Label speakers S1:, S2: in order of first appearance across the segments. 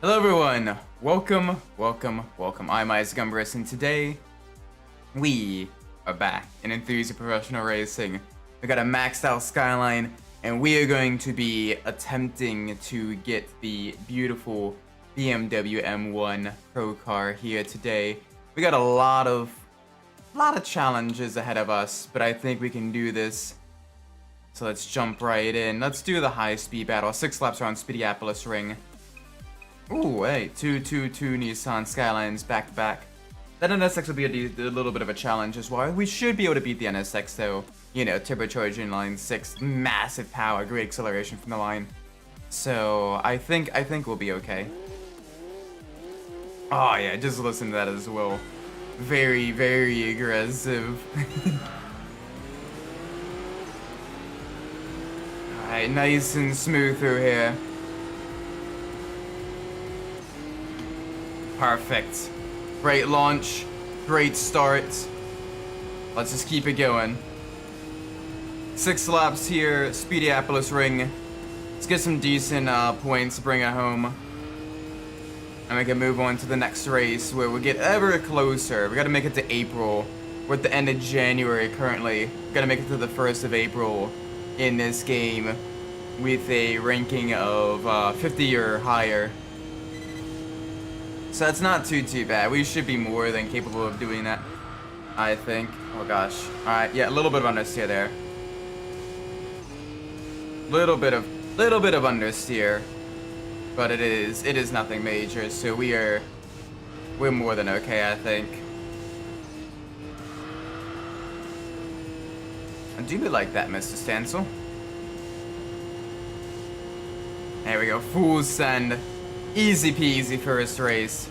S1: Hello everyone, welcome. I'm Umbras, and today we are back in Enthusia Professional Racing. We got a maxed out Skyline, and we are going to be attempting to get the beautiful BMW M1 Procar here today. We got a lot of challenges ahead of us, but I think we can do this. So let's jump right in. Let's do the high speed battle. 6 laps around Speediopolis Ring. Ooh, hey, two Nissan Skylines back to back. That NSX will be a little bit of a challenge as well. We should be able to beat the NSX though. You know, turbocharged inline 6, massive power, great acceleration from the line. So I think we'll be okay. Oh yeah, just listen to that as well. Very aggressive. Alright, nice and smooth through here. Perfect. Great launch. Great start. Let's just keep it going. 6 laps here, Speediopolis Ring. Let's get some decent points to bring it home. And we can move on to the next race where we get ever closer. We gotta make it to April. We're at the end of January currently. We gotta make it to the 1st of April in this game with a ranking of 50 or higher. So that's not too bad. We should be more than capable of doing that, I think. Oh gosh. Alright, yeah, a little bit of understeer there. Little bit of understeer. But it is nothing major, so we're more than okay, I think. And do we like that, Mr. Stancil? There we go, full send. Easy peasy first race.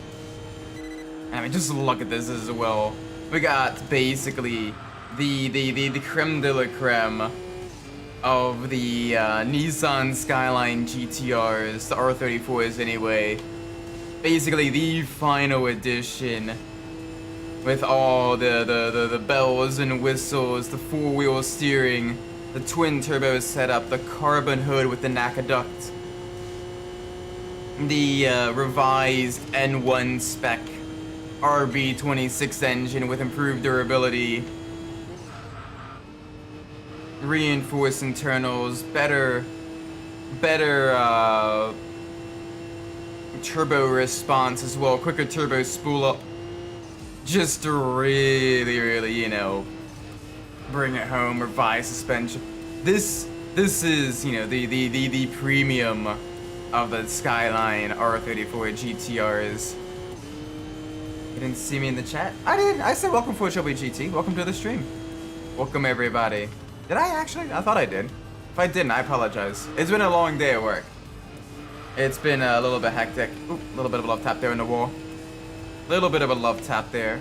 S1: I mean, just look at this as well. We got basically the creme de la creme of the Nissan Skyline GTRs, the R34s anyway. Basically the final edition with all the bells and whistles, the 4-wheel steering, the twin turbo setup, the carbon hood with the NACA duct. The revised N1 spec RB26 engine with improved durability, reinforced internals, better turbo response as well, quicker turbo spool up, just to really, you know, bring it home. Revised suspension. This is, you know, the premium of the Skyline R34 GTRs. You didn't see me in the chat? I did. I said welcome for Shelby GT. Welcome to the stream. Welcome everybody. Did I actually? I thought I did. If I didn't, I apologize. It's been a long day at work. It's been a little bit hectic. Oop, a little bit of a love tap there in the wall. Little bit of a love tap there.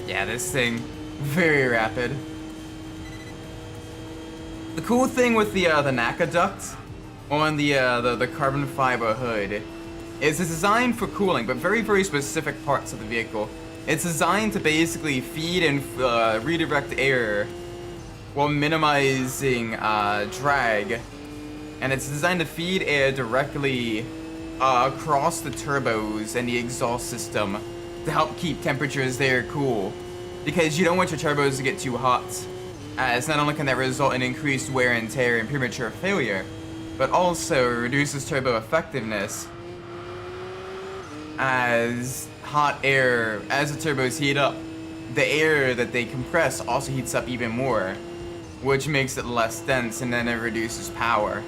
S1: Yeah, this thing, very rapid. The cool thing with the NACA duct on the carbon fiber hood is it's designed for cooling, but very specific parts of the vehicle. It's designed to basically feed and redirect air while minimizing drag, and it's designed to feed air directly across the turbos and the exhaust system to help keep temperatures there cool, because you don't want your turbos to get too hot, as not only can that result in increased wear and tear and premature failure, but also reduces turbo effectiveness, as hot air, as the turbos heat up, the air that they compress also heats up even more, which makes it less dense, and then it reduces power.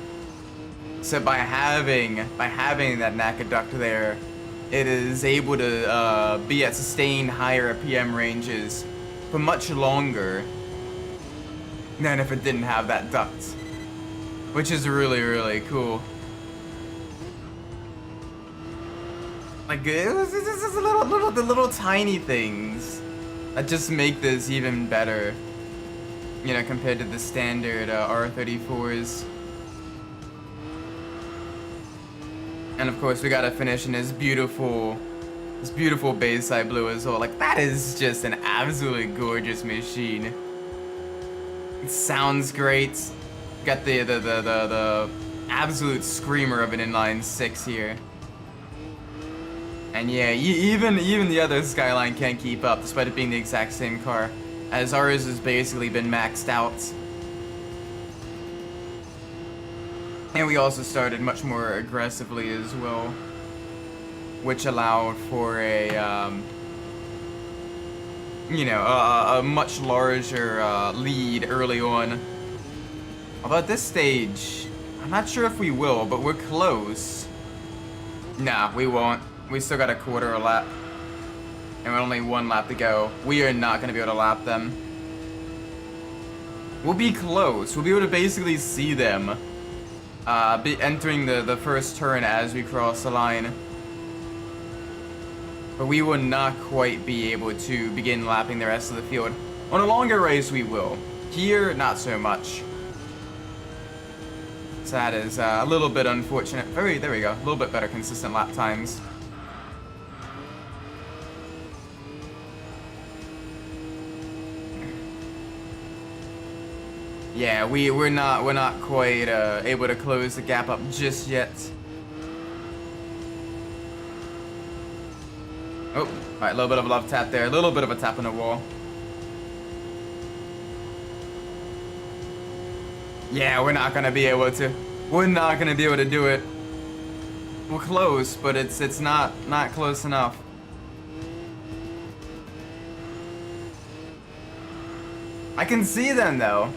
S1: So by having that NACA duct there, it is able to be at sustained higher RPM ranges for much longer than if it didn't have that duct, which is really cool. Like, it's just the little tiny things that just make this even better, you know, compared to the standard R34s. And of course, we gotta finish in this beautiful This beautiful Bayside blue as well. Like, that is just an absolutely gorgeous machine. It sounds great. Got the absolute screamer of an inline 6 here. And yeah, even the other Skyline can't keep up, despite it being the exact same car, as ours has basically been maxed out. And we also started much more aggressively as well, which allowed for a, you know, a much larger lead early on. Although at this stage, I'm not sure if we will, but we're close. Nah, we won't. We still got a quarter of a lap. And we're only 1 lap to go. We are not going to be able to lap them. We'll be close. We'll be able to basically see them be entering the first turn as we cross the line. But we will not quite be able to begin lapping the rest of the field. On a longer race, we will. Here, not so much. So that is a little bit unfortunate. There we go. A little bit better consistent lap times. Yeah, we're not quite able to close the gap up just yet. Oh, all right, a little bit of a love tap there, a little bit of a tap on the wall. Yeah, we're not gonna be able to. We're not gonna be able to do it. We're close, but it's not close enough. I can see them though.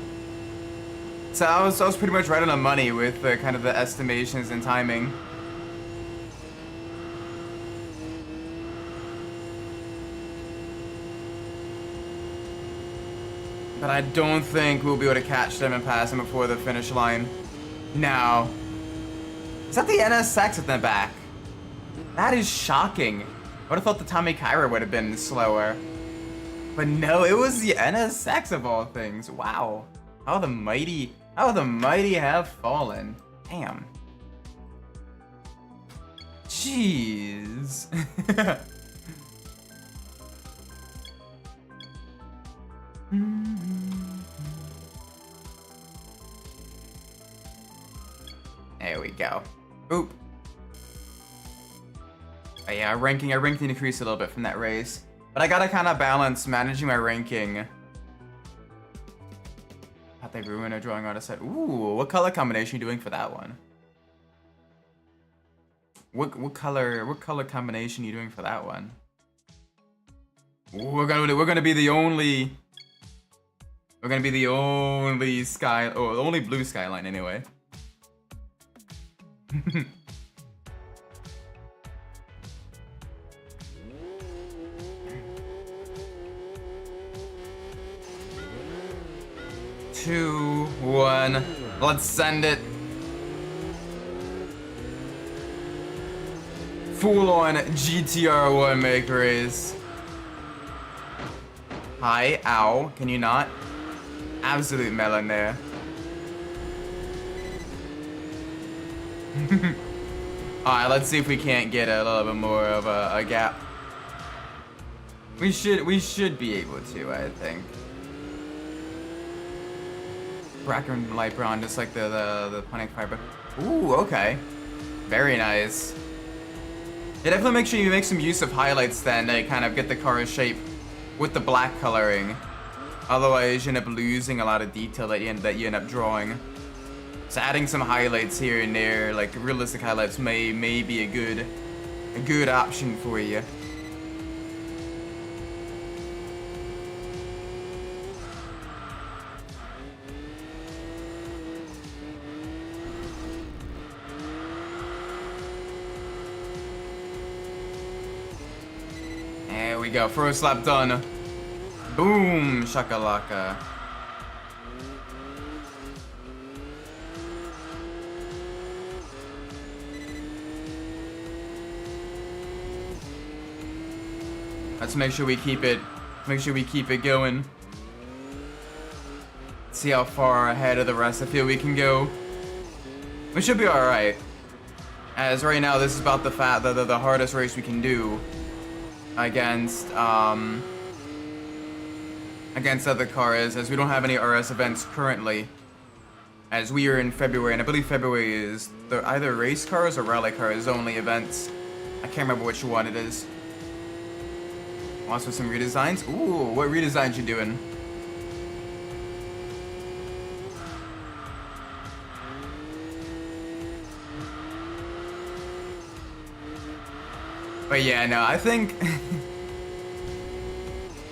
S1: So I was pretty much right on the money with kind of the estimations and timing. But I don't think we'll be able to catch them and pass them before the finish line. No. Is that the NSX at the back? That is shocking. I would have thought the Tommy Kyra would have been slower. But no, it was the NSX of all things. Wow. How the mighty have fallen. Damn. Jeez. There we go. Oop. Oh yeah, our ranking decreased a little bit from that race. But I gotta kind of balance managing my ranking. Thought they ruined a drawing artist set. Ooh, what color combination are you doing for that one? What color combination are you doing for that one? Ooh, we're gonna be the only only blue Skyline anyway. Two, one, let's send it. Full on GTR1 make race. Hi, ow, can you not? Absolute melon there. Alright, let's see if we can't get a little bit more of a gap. We should be able to, I think. Black and light brown, just like the Panic Fiber. Ooh, okay. Very nice. Yeah, definitely make sure you make some use of highlights then to kind of get the car's shape with the black coloring. Otherwise, you end up losing a lot of detail that you end up drawing. So adding some highlights here and there, like realistic highlights, may be a good option for you. There we go, first lap done. Boom, shakalaka. Let's make sure we keep it. Make sure we keep it going. See how far ahead of the rest of the field we can go. We should be all right. As right now, this is about the hardest race we can do. against against other cars, as we don't have any RS events currently, as we are in February, and I believe February is either race cars or rally cars only events. I can't remember which one it is. Also some redesigns. Ooh, what redesigns you doing? But yeah, no, I think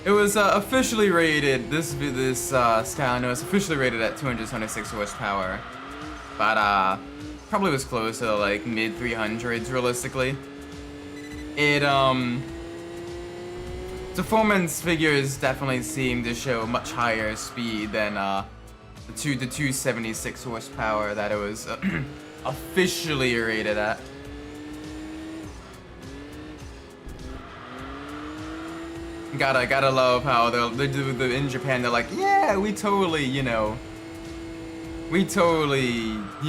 S1: it was officially rated. This Skyline was officially rated at 226 horsepower, but probably was close to like mid 300s realistically. It performance figures definitely seem to show much higher speed than the 276 horsepower that it was officially rated at. Gotta love how they do in Japan. They're like, yeah, we totally,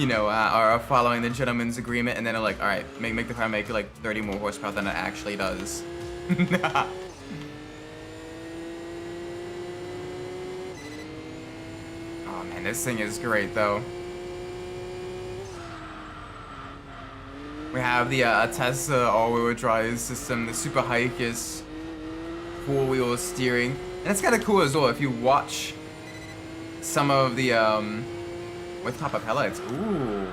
S1: are following the gentleman's agreement, and then they're like, all right, make the car make like 30 more horsepower than it actually does. Oh man, this thing is great though. We have the Tesla all-wheel drive system, the Super Hikers. Four-wheel steering, and it's kind of cool as well if you watch some of the with pop-up headlights. Ooh,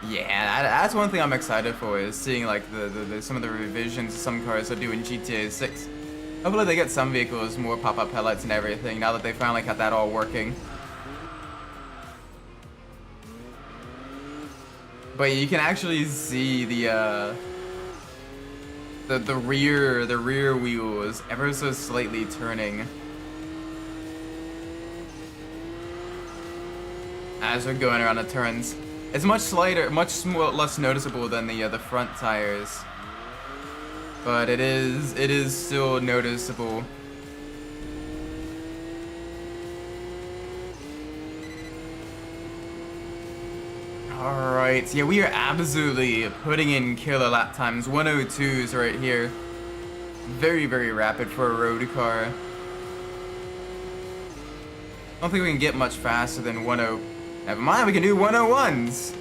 S1: yeah, that's one thing I'm excited for, is seeing like the some of the revisions some cars are doing GTA 6. Hopefully they get some vehicles more pop-up headlights and everything now that they finally got that all working. But you can actually see the rear wheel is ever so slightly turning as we're going around the turns. It's much slighter, much less noticeable than the front tires, but it is still noticeable. Alright, yeah, we are absolutely putting in killer lap times. 102s right here. Very, very rapid for a road car. I don't think we can get much faster than 10. Never mind, we can do 101s.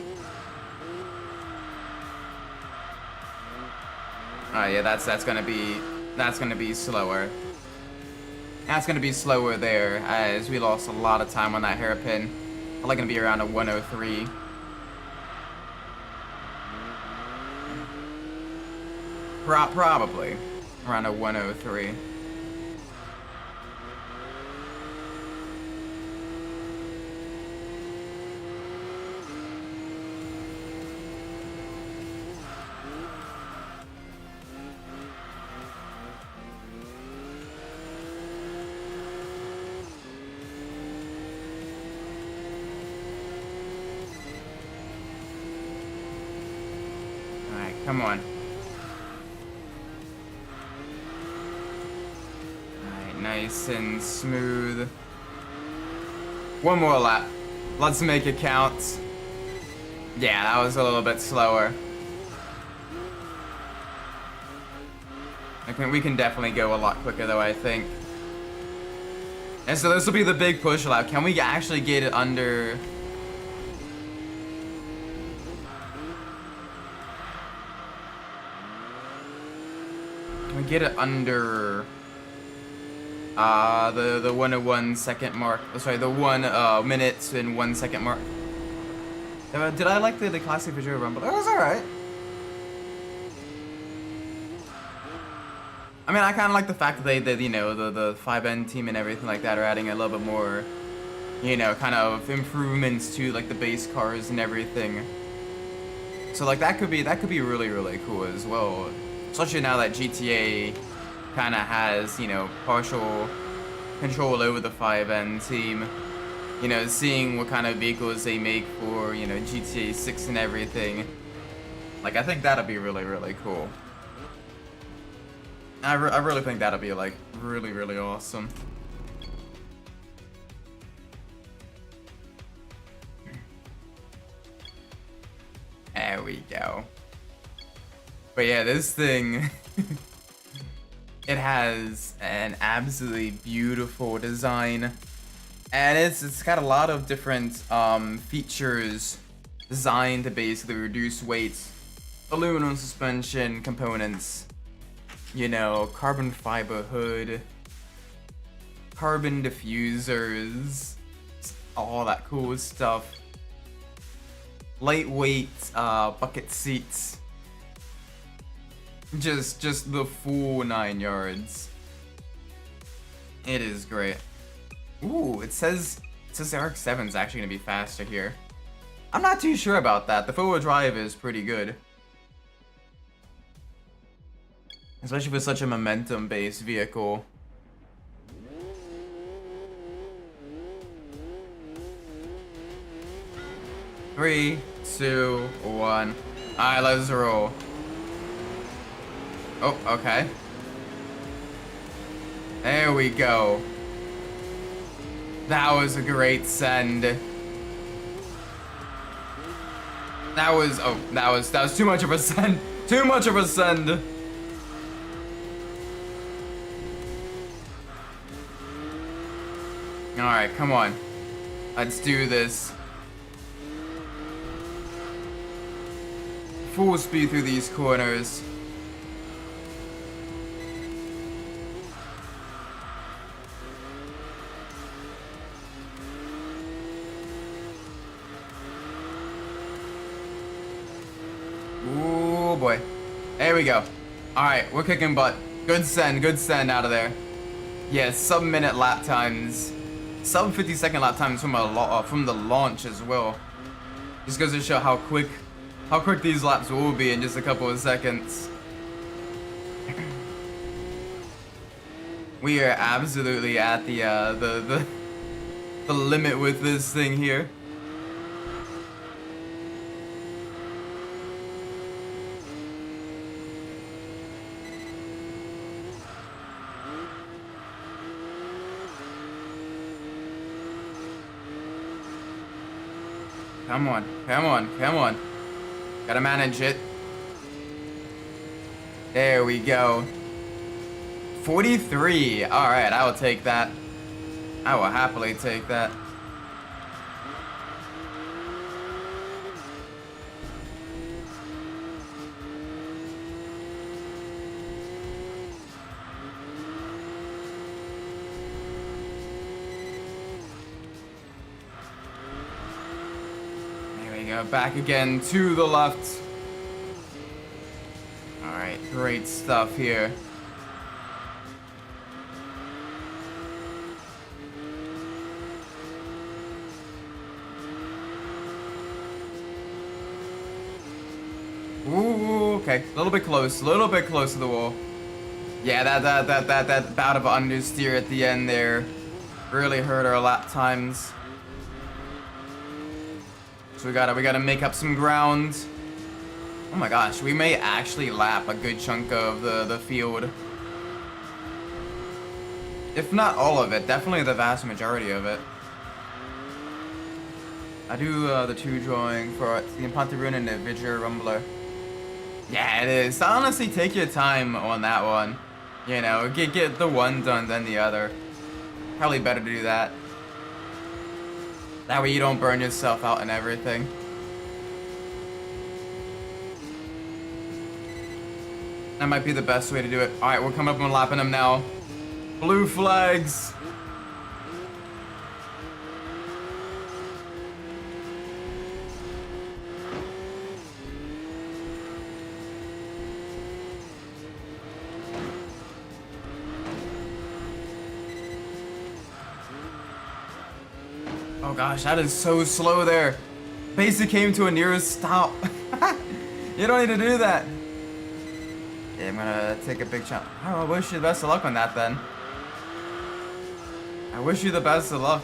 S1: Oh yeah, that's gonna be slower. That's gonna be slower there, as we lost a lot of time on that hairpin. Probably gonna be around a 103. Probably around a 103. All right, come on. Nice and smooth. One more lap. Let's make it count. Yeah, that was a little bit slower. We can definitely go a lot quicker though, I think. And so this will be the big push lap. Can we actually get it under... Can we get it under... the 101 second mark. Oh, sorry, the 1 minute and 1 second mark. Did I like the classic Visual Rumble? It was alright. I mean, I kind of like the fact that they the 5N team and everything like that are adding a little bit more, kind of improvements to like the base cars and everything. So like that could be really, really cool as well. Especially now that GTA kind of has, partial control over the 5N team. Seeing what kind of vehicles they make for, GTA 6 and everything. Like, I think that'll be really, really cool. I really think that'll be, like, really, really awesome. There we go. But yeah, this thing... It has an absolutely beautiful design, and it's got a lot of different features designed to basically reduce weight, aluminum suspension components, you know, carbon fiber hood, carbon diffusers, all that cool stuff. Lightweight bucket seats. Just the full 9 yards. It is great. Ooh, it says the RX-7 is actually gonna be faster here. I'm not too sure about that. The four-wheel drive is pretty good, especially for such a momentum-based vehicle. Three, two, one. Alright, let's roll. Oh, okay. There we go. That was a great send. That was too much of a send. Too much of a send. Alright, come on. Let's do this. Full speed through these corners. Ooh boy. There we go. Alright, we're kicking butt. Good send out of there. Yeah, sub-minute lap times. Sub 50-second lap times from the launch as well. Just goes to show how quick these laps will be in just a couple of seconds. We are absolutely at the limit with this thing here. Come on, come on, come on. Gotta manage it. There we go. 43. Alright, I will take that. I will happily take that. Back again to the left. Alright, great stuff here. Ooh, okay. A little bit close to the wall. Yeah, that bout of understeer at the end there really hurt our lap times. So we gotta make up some ground. Oh my gosh, we may actually lap a good chunk of the field. If not all of it, definitely the vast majority of it. I do the 2 drawing for the Pontarun and the Vidger Rumbler. Yeah, it is. So honestly, take your time on that one. You know, get the one done then the other. Probably better to do that. That way you don't burn yourself out and everything. That might be the best way to do it. Alright, we're coming up and lapping them now. Blue flags. Oh gosh, that is so slow there. Basically came to a nearest stop. You don't need to do that. Okay, I'm gonna take a big chunk. I wish you the best of luck on that then. I wish you the best of luck.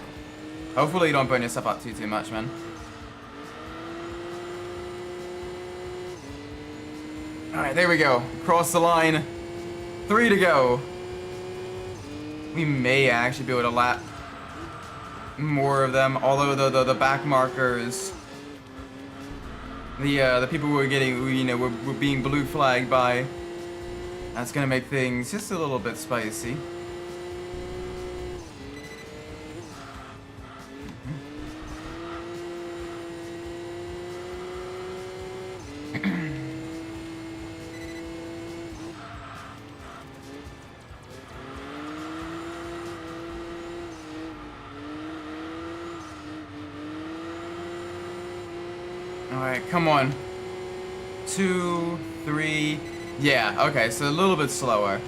S1: Hopefully you don't burn yourself out too much, man. Alright, there we go. Cross the line. 3 to go. We may actually be able to lap more of them, although the back markers, the people who were getting, you know, were being blue flagged by, That's gonna make things just a little bit spicy. Alright, come on. 2, 3. Yeah, okay, so a little bit slower.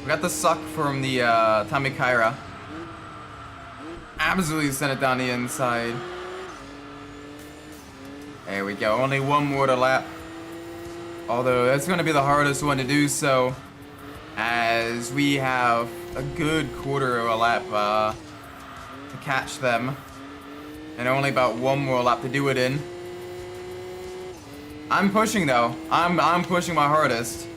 S1: We got the suck from the Tamikaira. Absolutely sent it down the inside. There we go, only one more to lap. Although that's going to be the hardest one to do so, as we have a good quarter of a lap to catch them. And only about one more lap to do it in. I'm pushing though. I'm pushing my hardest.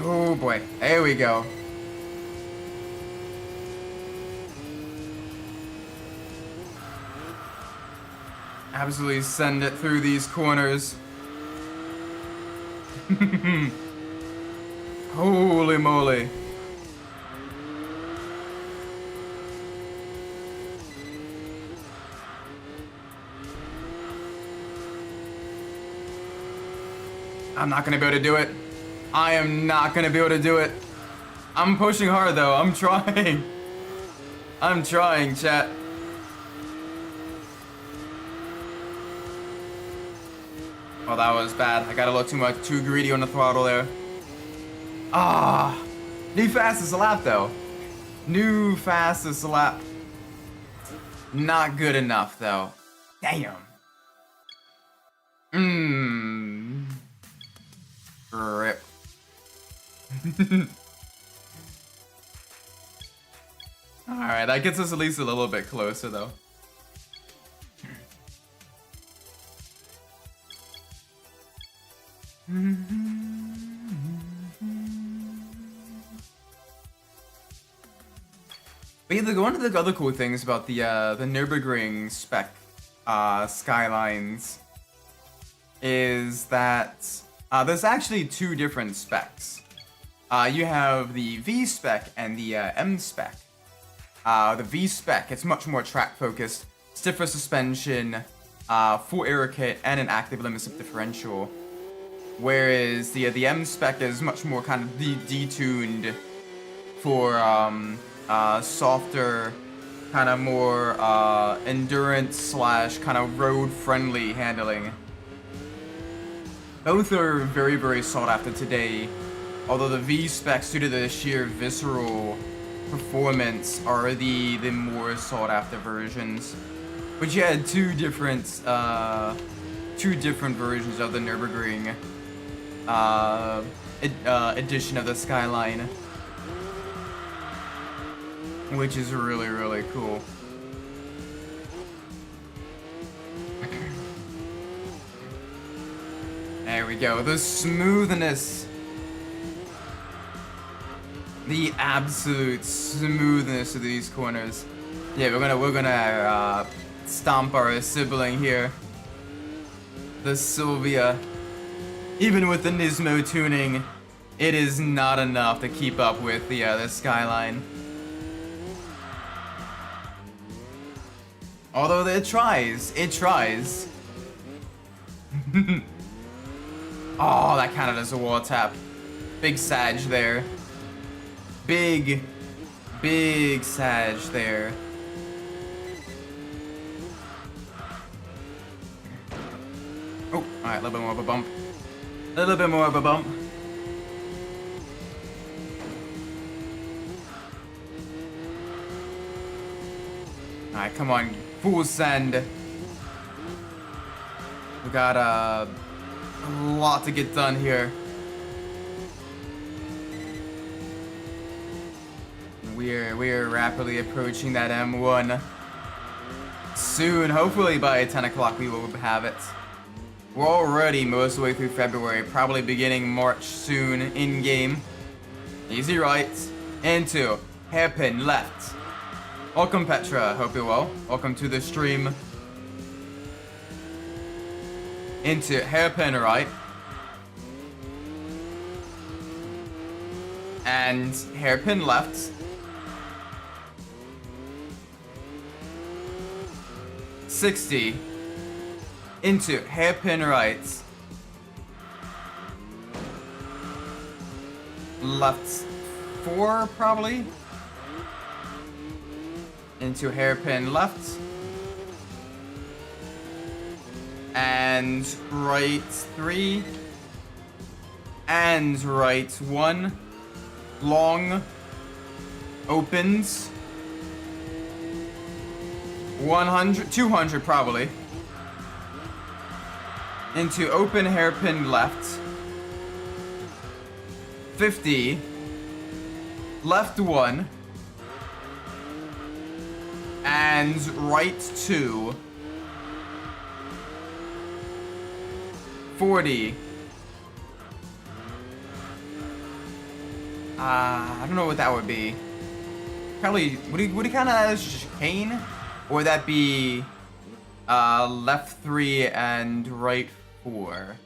S1: Oh boy, there we go. Absolutely send it through these corners. Holy moly. I'm not gonna be able to do it. I am not gonna be able to do it. I'm pushing hard though, I'm trying. I'm trying, chat. Oh, that was bad. I got a little too greedy on the throttle there. Ah, new fastest lap though. New fastest lap. Not good enough though. Damn. Rip. Alright, that gets us at least a little bit closer though. But yeah, one of the other cool things about the Nürburgring spec Skylines is that there's actually two different specs. You have the V spec and the M spec. The V spec, it's much more track focused, stiffer suspension, full aero kit, and an active limit slip differential. Whereas the M spec is much more kind of detuned for softer, kind of more endurance slash kind of road friendly handling. Both are very, very sought after today, although the V specs, due to the sheer visceral performance, are the more sought after versions. But you had two different versions of the Nürburgring edition of the Skyline, which is really, really cool. There we go. The smoothness. The absolute smoothness of these corners. Yeah, we're gonna stomp our sibling here. The Sylvia. Even with the Nismo tuning, it is not enough to keep up with the Skyline. Although it tries. Oh, that counted as a wall tap. Big Sag there. Big Sag there. Oh, alright, a little bit more of a bump. A little bit more of a bump. Alright, come on. Full send. We got a lot to get done here. We're rapidly approaching that M1. Soon, hopefully by 10 o'clock we will have it. We're already most of the way through February, probably beginning March soon in-game. Easy right. Into hairpin left. Welcome, Petra. Hope you're well. Welcome to the stream. Into hairpin right. And hairpin left. 60. Into hairpin right. Left 4 probably. Into hairpin left. And right 3. And right 1. Long. Opens. 100, 200 probably. Into open hairpin left. 50. Left 1. And right 2. 40. I don't know what that would be. Probably, would he count that as chicane? Or would that be left 3 and right 4?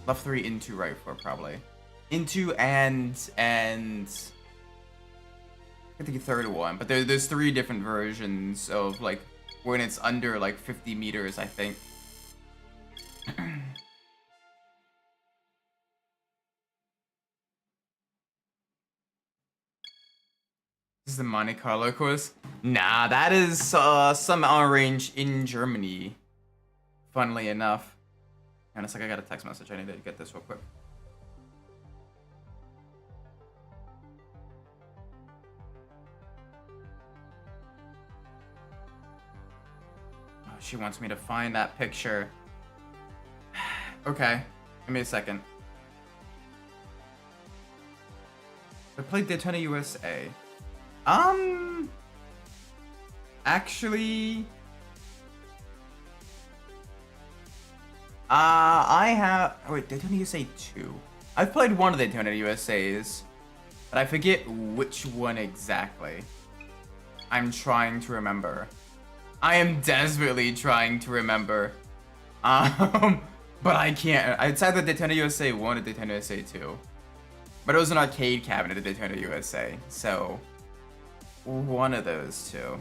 S1: Left 3 into right 4 probably. Into and I think the third one, but there's 3 different versions of like when it's under like 50 meters, I think. This is the Monte Carlo course? Nah, that is some mountain range in Germany. Funnily enough. And it's like I got a text message. I need to get this real quick. Oh, she wants me to find that picture. Okay, give me a second. I played Daytona USA. Actually, I have. Oh wait, Daytona USA 2. I've played one of the Daytona USA's, but I forget which one exactly. I'm trying to remember. I am desperately trying to remember. But I can't. It's either Daytona USA 1 or Daytona USA 2. But it was an arcade cabinet at Daytona USA, so one of those two.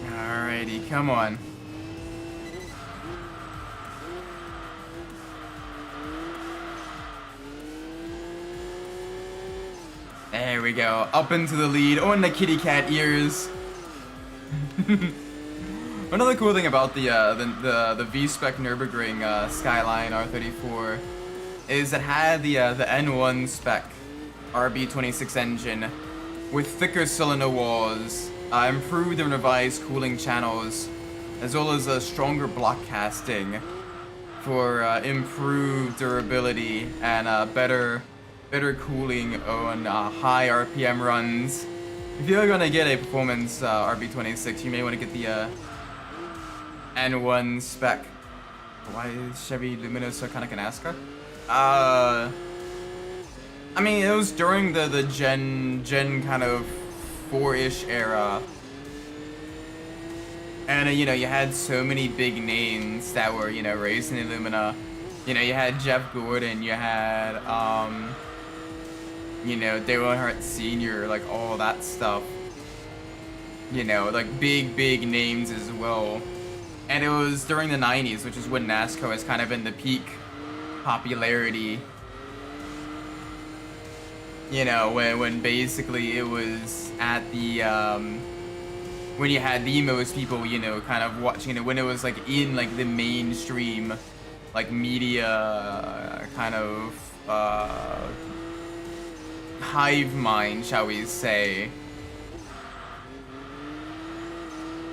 S1: Alrighty, come on. There we go, up into the lead, on the kitty cat ears. Another cool thing about the V-Spec Nürburgring Skyline R34 is it had the N1 spec RB26 engine with thicker cylinder walls, improved and revised cooling channels, as well as a stronger block casting for improved durability and better cooling on high RPM runs. If you're gonna get a performance RB26, you may want to get the N1 spec. Why is Chevy Lumina so kind of an NASCAR? I mean, it was during the Gen kind of 4-ish era. And, you know, you had so many big names that were, you know, racing in Lumina. You know, you had Jeff Gordon, you had, you know, Dale Earnhardt Sr., like, all that stuff. You know, like, big names as well. And it was during the 90s, which is when NASCAR was kind of in the peak popularity. You know, when basically it was at the, when you had the most people, you know, kind of watching it, when it was, like, in, like, the mainstream, like, media kind of, hive mind, shall we say.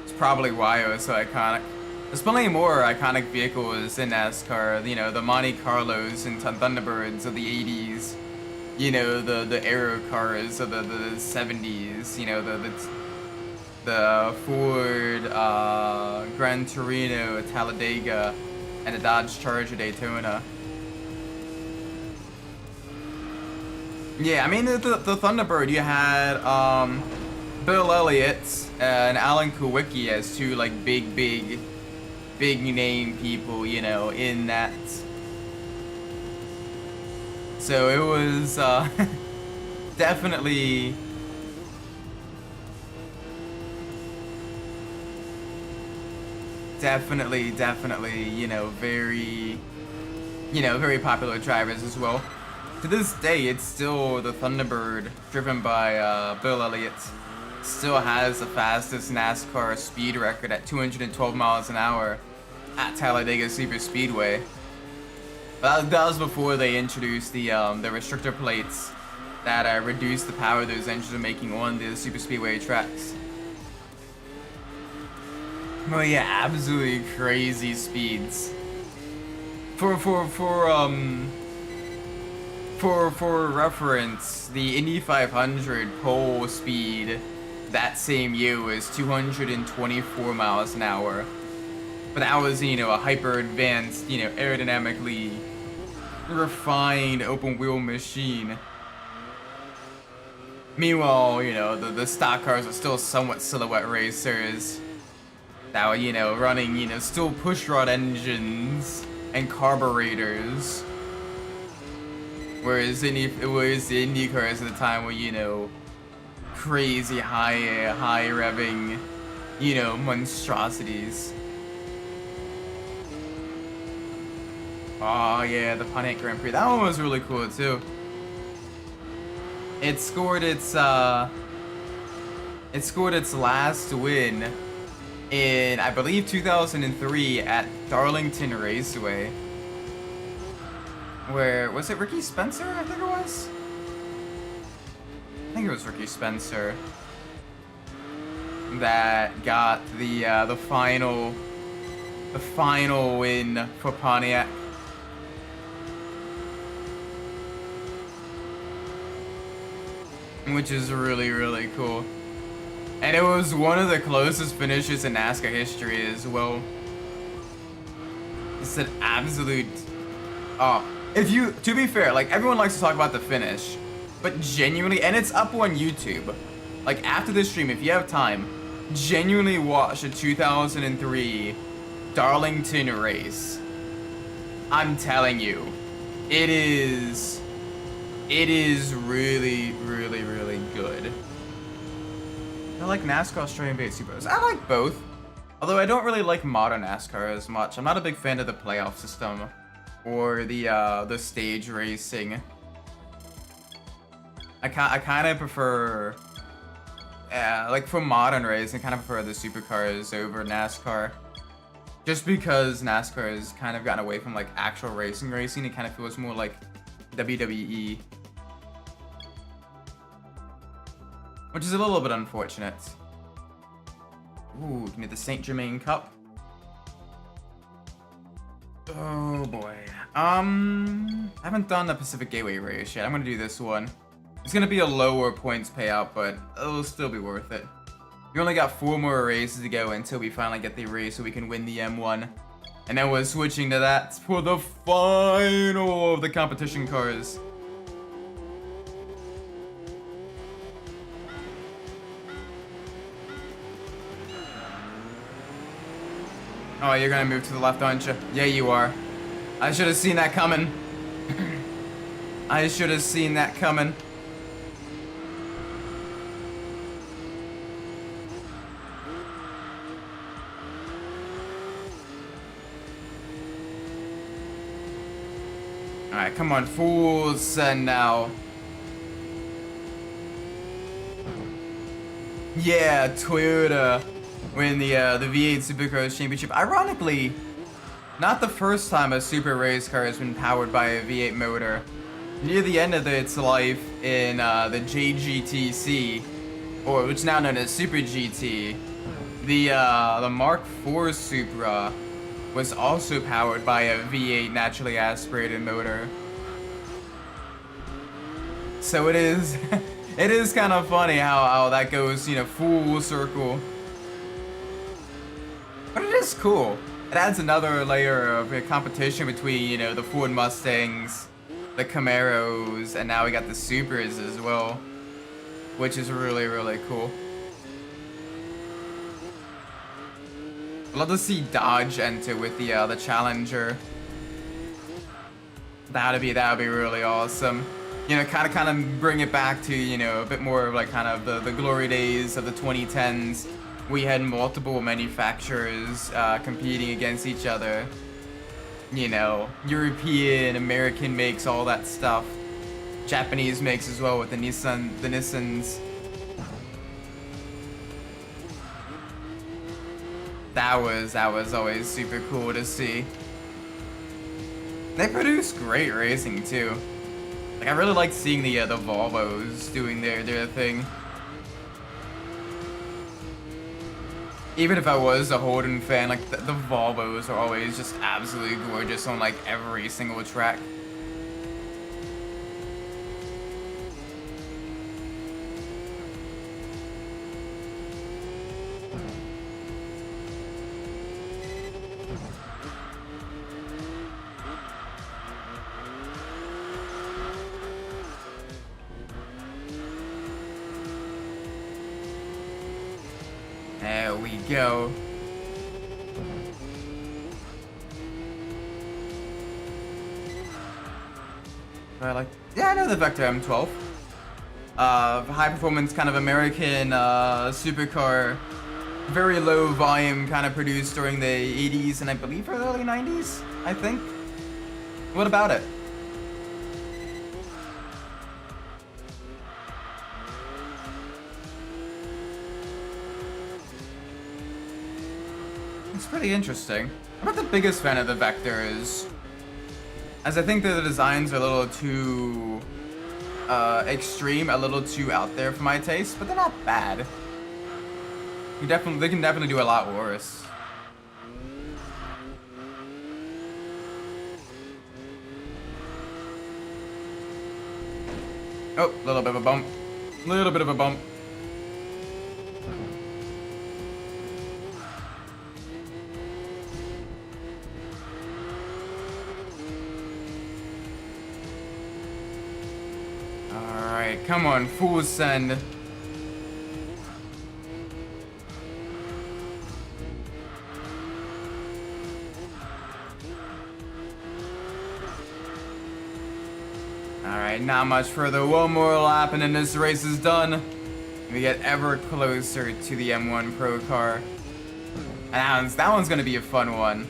S1: It's probably why it was so iconic. There's plenty more iconic vehicles in NASCAR, you know, the Monte Carlos and Thunderbirds of the 80s, you know, the Aero cars of the 70s, you know, the Ford Gran Torino Talladega and the Dodge Charger Daytona. Yeah, I mean, the Thunderbird, you had Bill Elliott and Alan Kulwicki as two, like, big name people, you know, in that. So it was definitely you know, very popular drivers as well. To this day, it's still the Thunderbird, driven by Bill Elliott, still has the fastest NASCAR speed record at 212 miles an hour at Talladega Superspeedway. That was before they introduced the restrictor plates that reduced the power those engines are making on the superspeedway tracks. Oh yeah, absolutely crazy speeds. For reference, the Indy 500 pole speed that same year was 224 miles an hour. But that was, you know, a hyper advanced, you know, aerodynamically refined open wheel machine. Meanwhile, you know, the stock cars are still somewhat silhouette racers that were, you know, running, you know, still pushrod engines and carburetors. Whereas the Indy cars at the time were, you know, crazy high revving, you know, monstrosities. Oh yeah, the Pontiac Grand Prix. That one was really cool too. It scored its last win in, I believe, 2003 at Darlington Raceway. Where was it? Ricky Spencer, I think it was. I think it was Ricky Spencer that got the final win for Pontiac. Which is really cool. And it was one of the closest finishes in NASCAR history as well. It's an absolute... Oh, to be fair, like, everyone likes to talk about the finish, but genuinely, and it's up on YouTube, like, after this stream, if you have time, genuinely watch the 2003 Darlington race. I'm telling you, it is really good. I like NASCAR Australian Bait Supers. I like both, although I don't really like modern NASCAR as much. I'm not a big fan of the playoff system or the stage racing. I kind of prefer, like, for modern racing, I kind of prefer the supercars over NASCAR. Just because NASCAR has kind of gotten away from, like, actual racing. It kind of feels more like WWE. Which is a little bit unfortunate. Ooh, can get the St. Germain Cup. Oh boy. I haven't done the Pacific Gateway race yet. I'm gonna do this one. It's gonna be a lower points payout, but it'll still be worth it. We only got 4 more races to go until we finally get the race so we can win the M1. And then we're switching to that for the final of the competition cars. Oh, you're gonna move to the left, aren't you? Yeah, you are. I should have seen that coming. I should have seen that coming. Alright, come on, full send now. Yeah, Toyota win the V8 Supercross Championship. Ironically, not the first time a super race car has been powered by a V8 motor. Near the end of its life, in the JGTC, or which is now known as Super GT, the Mark IV Supra was also powered by a V8 naturally aspirated motor. So it is, it is kind of funny how that goes, you know, full circle. But it is cool. It adds another layer of competition between, you know, the Ford Mustangs, the Camaros, and now we got the Supras as well, which is really, really cool. I'd love to see Dodge enter with the Challenger. That'd be really awesome. You know, kind of bring it back to, you know, a bit more of like kind of the glory days of the 2010s. We had multiple manufacturers competing against each other. You know, European, American makes, all that stuff. Japanese makes as well with the Nissans. That was always super cool to see. They produce great racing too. Like I really liked seeing the Volvos doing their thing. Even if I was a Holden fan, like the Volvos are always just absolutely gorgeous on like every single track. There we go. Yeah, I know the Vector M12. High performance kind of American supercar. Very low volume, kind of produced during the 80s and I believe early 90s, I think. What about it? It's pretty interesting. I'm not the biggest fan of the Vectors, as I think that the designs are a little too extreme, a little too out there for my taste, but they're not bad. They can definitely do a lot worse. Oh, a little bit of a bump. Little bit of a bump. Alright, come on, full send. Alright, not much further. One more lap and then this race is done. We get ever closer to the M1 Procar. And that one's gonna be a fun one.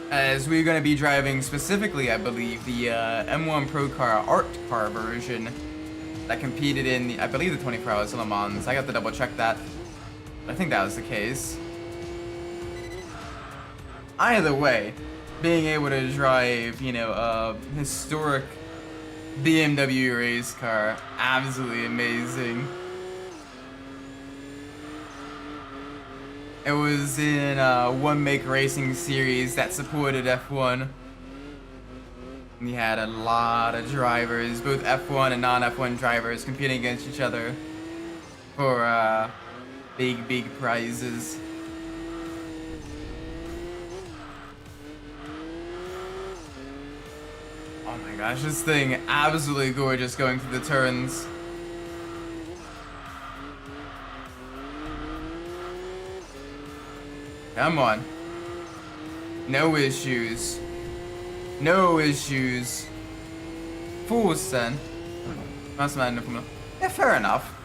S1: As we're going to be driving specifically, I believe, the M1 Procar Art Car version that competed in, I believe, the 24 Hours of Le Mans. I got to double check that. I think that was the case. Either way, being able to drive, you know, a historic BMW race car, absolutely amazing. It was in one make racing series that supported F1. We had a lot of drivers, both F1 and non-F1 drivers, competing against each other for big prizes. Oh my gosh, this thing absolutely gorgeous going through the turns. Come on. No issues. No issues. Full send. Yeah, fair enough.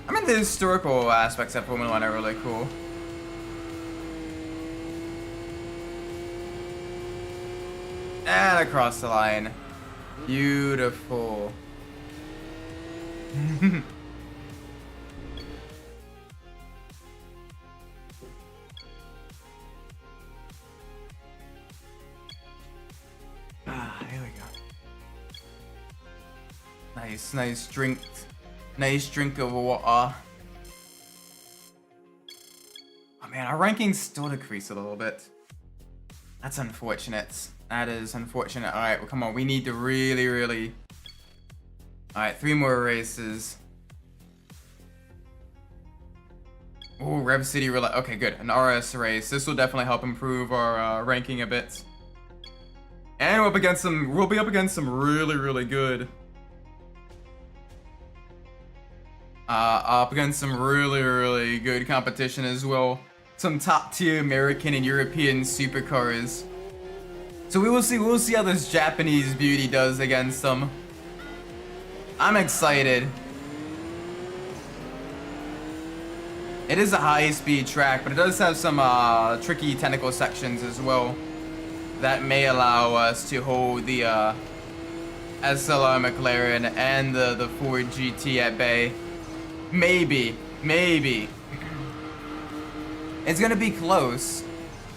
S1: I mean, the historical aspects of Formula 1 are really cool. And across the line. Beautiful. here we go. Nice drink. Nice drink of water. Oh man, our rankings still decreased a little bit. That's unfortunate. That is unfortunate. Alright, well come on, we need to really... Alright, 3 more races. Oh, Rev City okay, good. An RS race. This will definitely help improve our ranking a bit. And we'll be up against some really good. Up against some really good competition as well. Some top tier American and European supercars. So we'll see how this Japanese beauty does against them. I'm excited. It is a high-speed track, but it does have some tricky technical sections as well that may allow us to hold the SLR McLaren and the Ford GT at bay. Maybe. It's gonna be close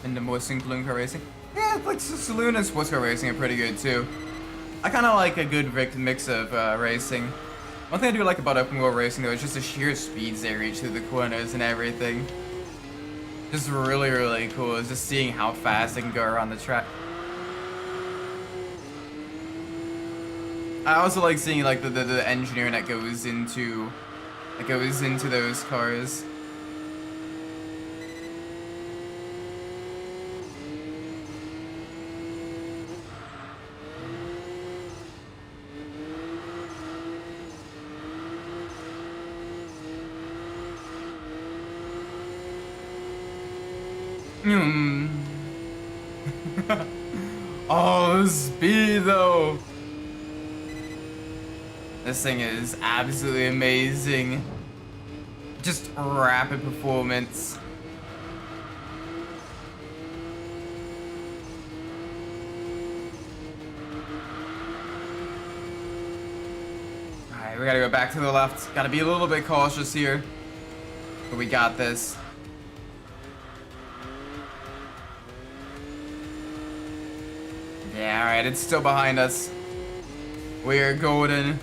S1: in the more saloon car racing. Yeah, like saloon and sports car racing are pretty good too. I kind of like a good mix of racing. One thing I do like about open world racing though is just the sheer speeds they reach through the corners and everything. Just really cool is just seeing how fast they can go around the track. I also like seeing like the engineering that goes into those cars. Oh, the speed though. This thing is absolutely amazing. Just rapid performance. Alright, we gotta go back to the left. Gotta be a little bit cautious here. But we got this. Yeah, alright, it's still behind us. We are golden.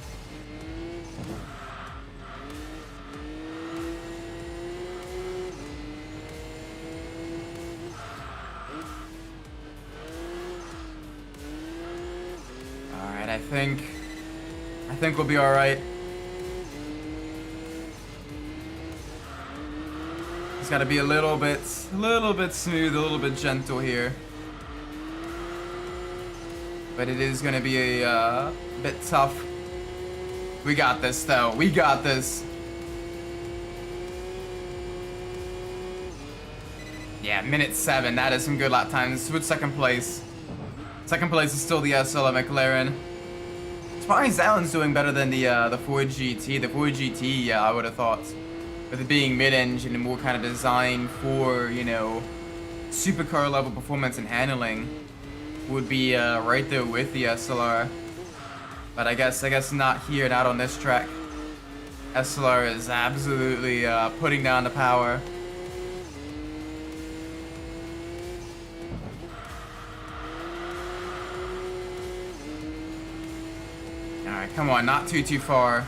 S1: Alright, I think we'll be alright. It's gotta be a little bit smooth, a little bit gentle here. But it is gonna be a bit tough. We got this though, we got this. Yeah, minute 7, that is some good lap times. With second place. Second place is still the SLR McLaren. Surprised that one's doing better than the Ford GT. The Ford GT, yeah, I would have thought, with it being mid-engine and more kind of designed for, you know, supercar level performance and handling, would be right there with the SLR. But I guess not here, not on this track. SLR is absolutely putting down the power. Alright, come on, not too far.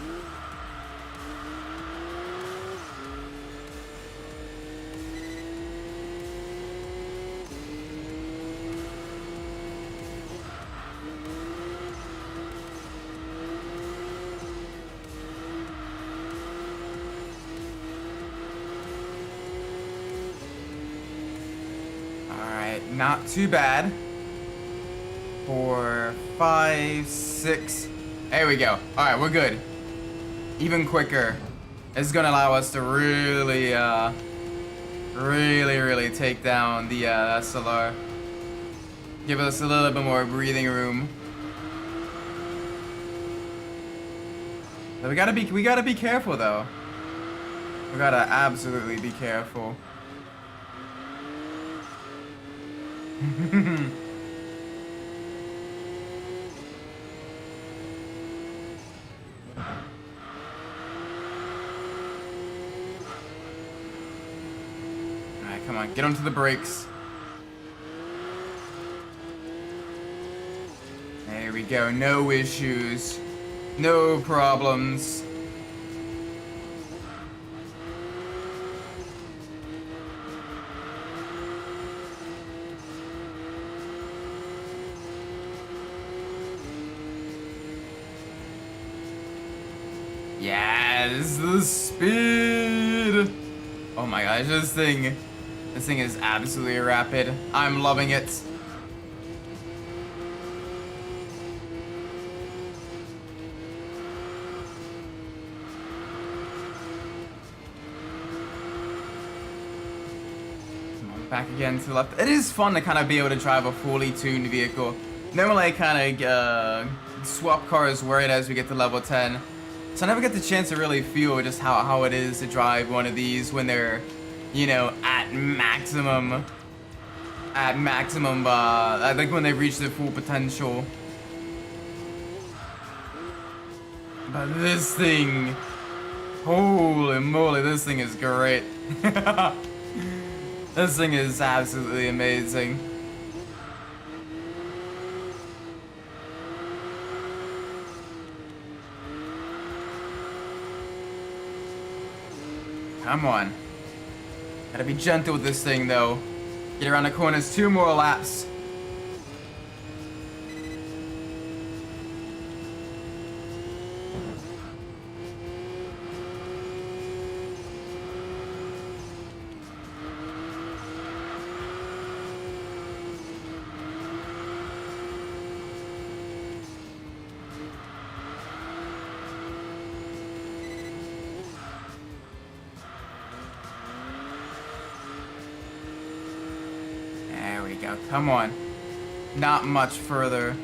S1: Not too bad. 4, 5, 6. There we go. Alright, we're good. Even quicker. This is gonna allow us to really take down the SLR. Give us a little bit more breathing room. But we gotta be careful though. We gotta absolutely be careful. Alright, come on, get onto the brakes. There we go, no issues, no problems. Yes, the speed! Oh my gosh, this thing is absolutely rapid. I'm loving it. Back again to the left. It is fun to kind of be able to drive a fully tuned vehicle. Normally I kind of swap cars right as we get to level 10. So I never get the chance to really feel just how it is to drive one of these when they're, you know, at maximum, I think when they reach their full potential. But this thing, holy moly, this thing is great. This thing is absolutely amazing. Come on. Gotta be gentle with this thing though. Get around the corners, 2 more laps. There we go, come on. Not much further.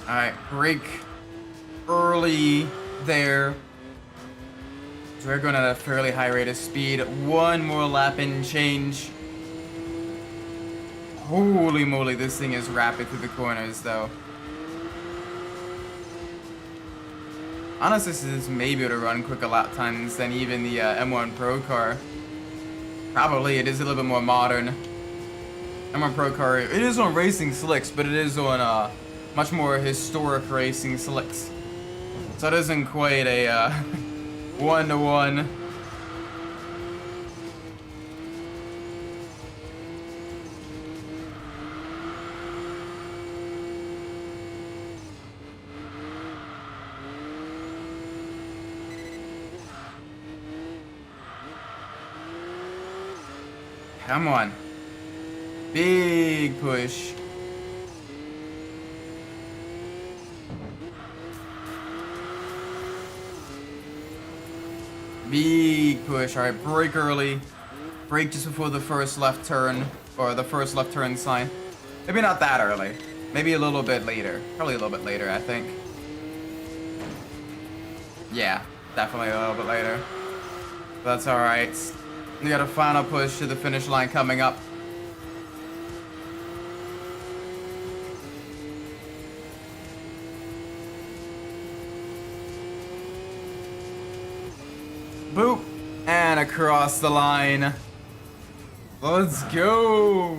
S1: Alright, brake early there. So we're going at a fairly high rate of speed. 1 more lap and change. Holy moly, this thing is rapid through the corners though. Honestly, this is maybe able to run quicker lap times than even the M1 Procar. Probably, it is a little bit more modern. M1 Procar, it is on racing slicks, but it is on much more historic racing slicks. So it isn't quite a one-to-one. Come on. Big push. Big push. Alright, brake early. Brake just before the first left turn. Or the first left turn sign. Maybe not that early. Maybe a little bit later. Probably a little bit later, I think. Yeah, definitely a little bit later. That's alright. We got a final push to the finish line coming up. Boop! And across the line. Let's go!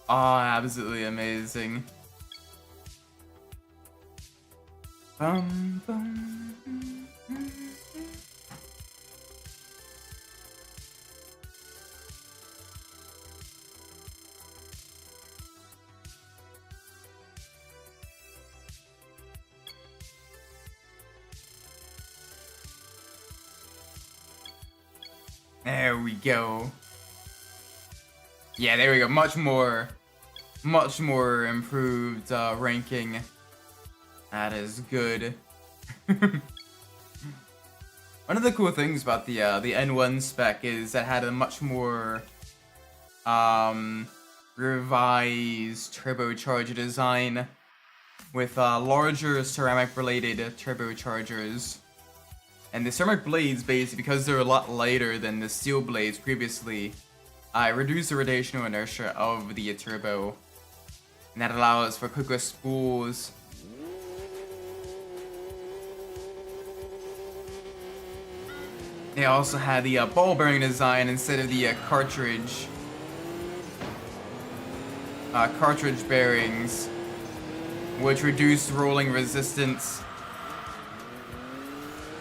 S1: Oh, absolutely amazing. Bum, bum. There we go. Yeah, there we go. Much more improved ranking. That is good. One of the cool things about the N1 spec is that it had a much more revised turbocharger design with larger ceramic-related turbochargers. And the ceramic blades, basically, because they're a lot lighter than the steel blades previously, reduce the rotational inertia of the turbo. And that allows for quicker spools. They also had the ball bearing design instead of the cartridge bearings, which reduced rolling resistance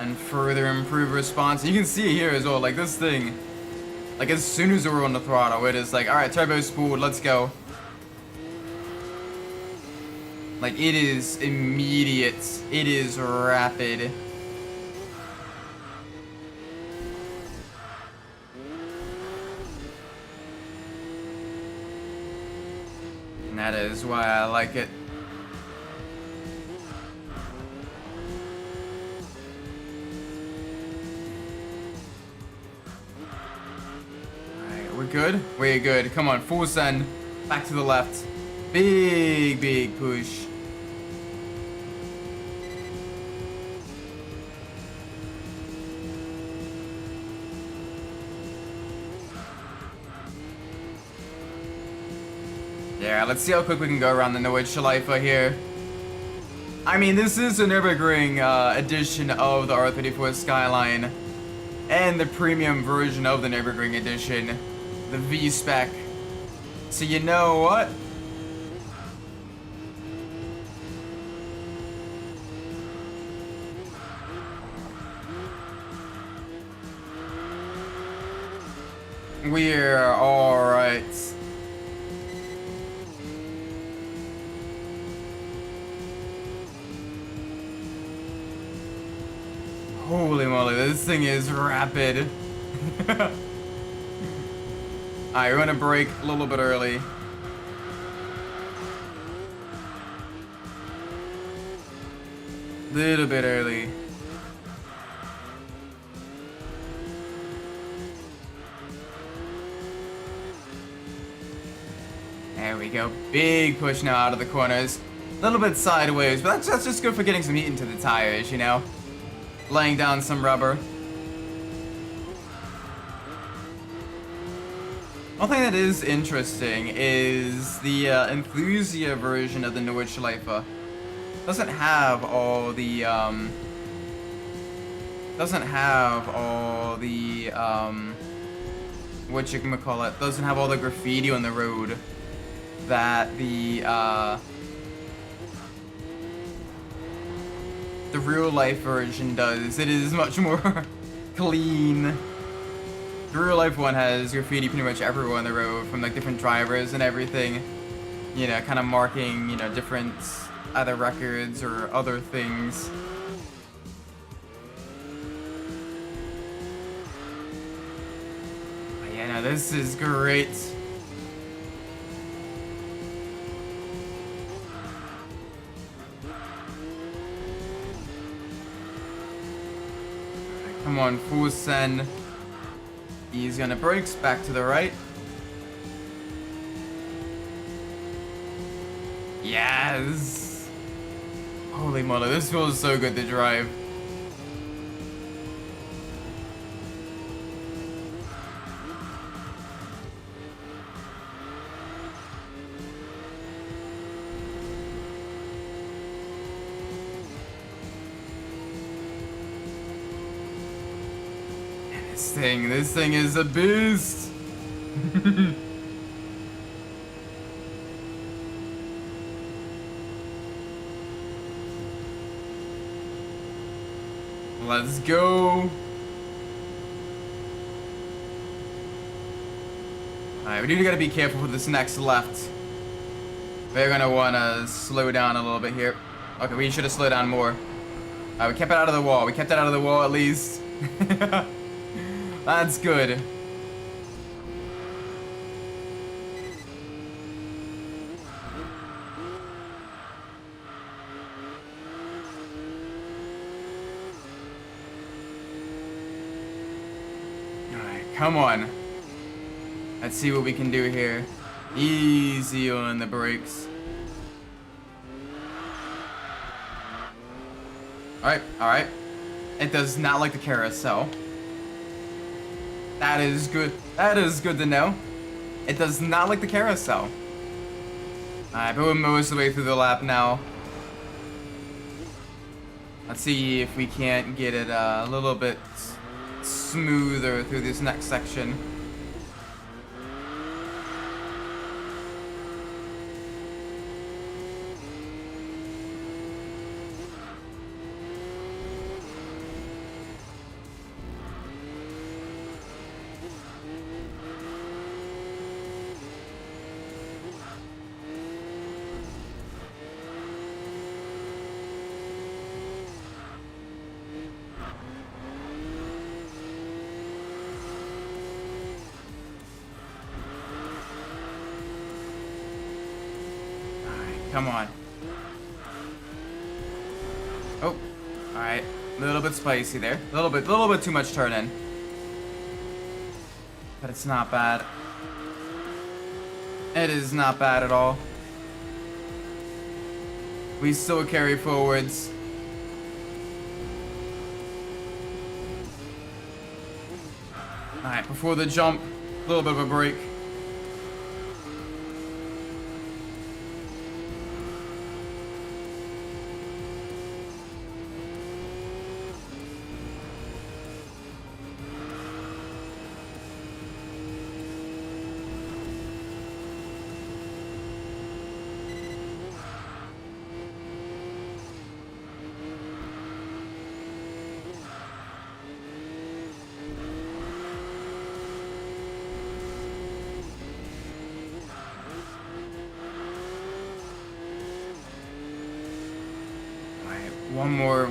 S1: and further improved response. You can see it here as well, like this thing, like as soon as we're on the throttle, it is like, alright, turbo spooled, let's go. Like, it is immediate, it is rapid. And that is why I like it. Alright, we're good? We're good. Come on, full send. Back to the left. Big, big push. Yeah, let's see how quick we can go around the Nordschleife here. I mean, this is a Nürburgring edition of the R34 Skyline, and the premium version of the Nürburgring edition, the V-Spec. So you know what? We're alright. Holy moly, this thing is rapid. Alright, we're gonna brake a little bit early. Little bit early. There we go. Big push now out of the corners. A little bit sideways, but that's just good for getting some heat into the tires, you know? Laying down some rubber. One thing that is interesting is the Enthusia version of the Nordschleife doesn't have all the what you can call it, doesn't have all the graffiti on the road that the real life version does. It is much more clean. The real life one has graffiti pretty much everywhere on the road, from like different drivers and everything, you know, kind of marking, you know, different either records or other things. But yeah, no, this is great. Come on, full send. He's gonna brakes back to the right. Yes! Holy moly, this feels so good to drive. This thing is a beast. Let's go. Alright, we do gotta be careful with this next left. We're gonna wanna slow down a little bit here. Okay, we should have slowed down more. Alright, we kept it out of the wall. We kept it out of the wall at least. That's good. Alright, come on. Let's see what we can do here. Easy on the brakes. Alright, alright. It does not like the carousel. That is good. That is good to know. It does not like the carousel. Alright, but we're most of the way through the lap now. Let's see if we can't get it a little bit smoother through this next section. Come on. Oh, all right. A little bit spicy there. A little bit too much turn in. But it's not bad. It is not bad at all. We still carry forwards. All right, before the jump, a little bit of a break.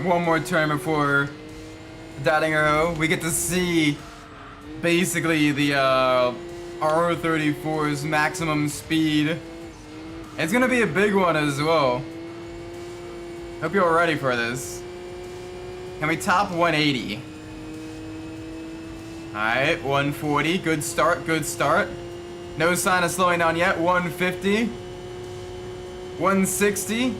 S1: One more turn before dotting our O. We get to see basically the R34's maximum speed. It's gonna be a big one as well. Hope you're all ready for this. Can we top 180? Alright, 140. Good start, good start. No sign of slowing down yet. 150. 160.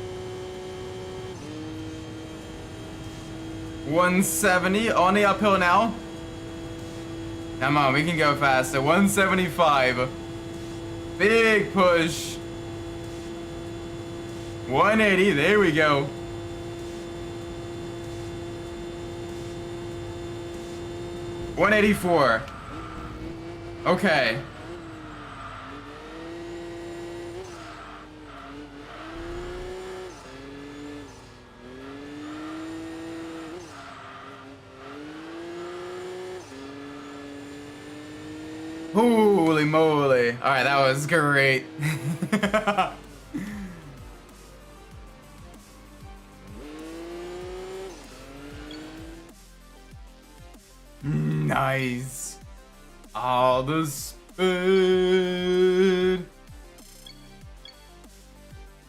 S1: 170 on the uphill now. Come on, we can go faster. 175. Big push. 180, there we go. $184. Okay. Holy moly. Alright, that was great. Nice. All the speed.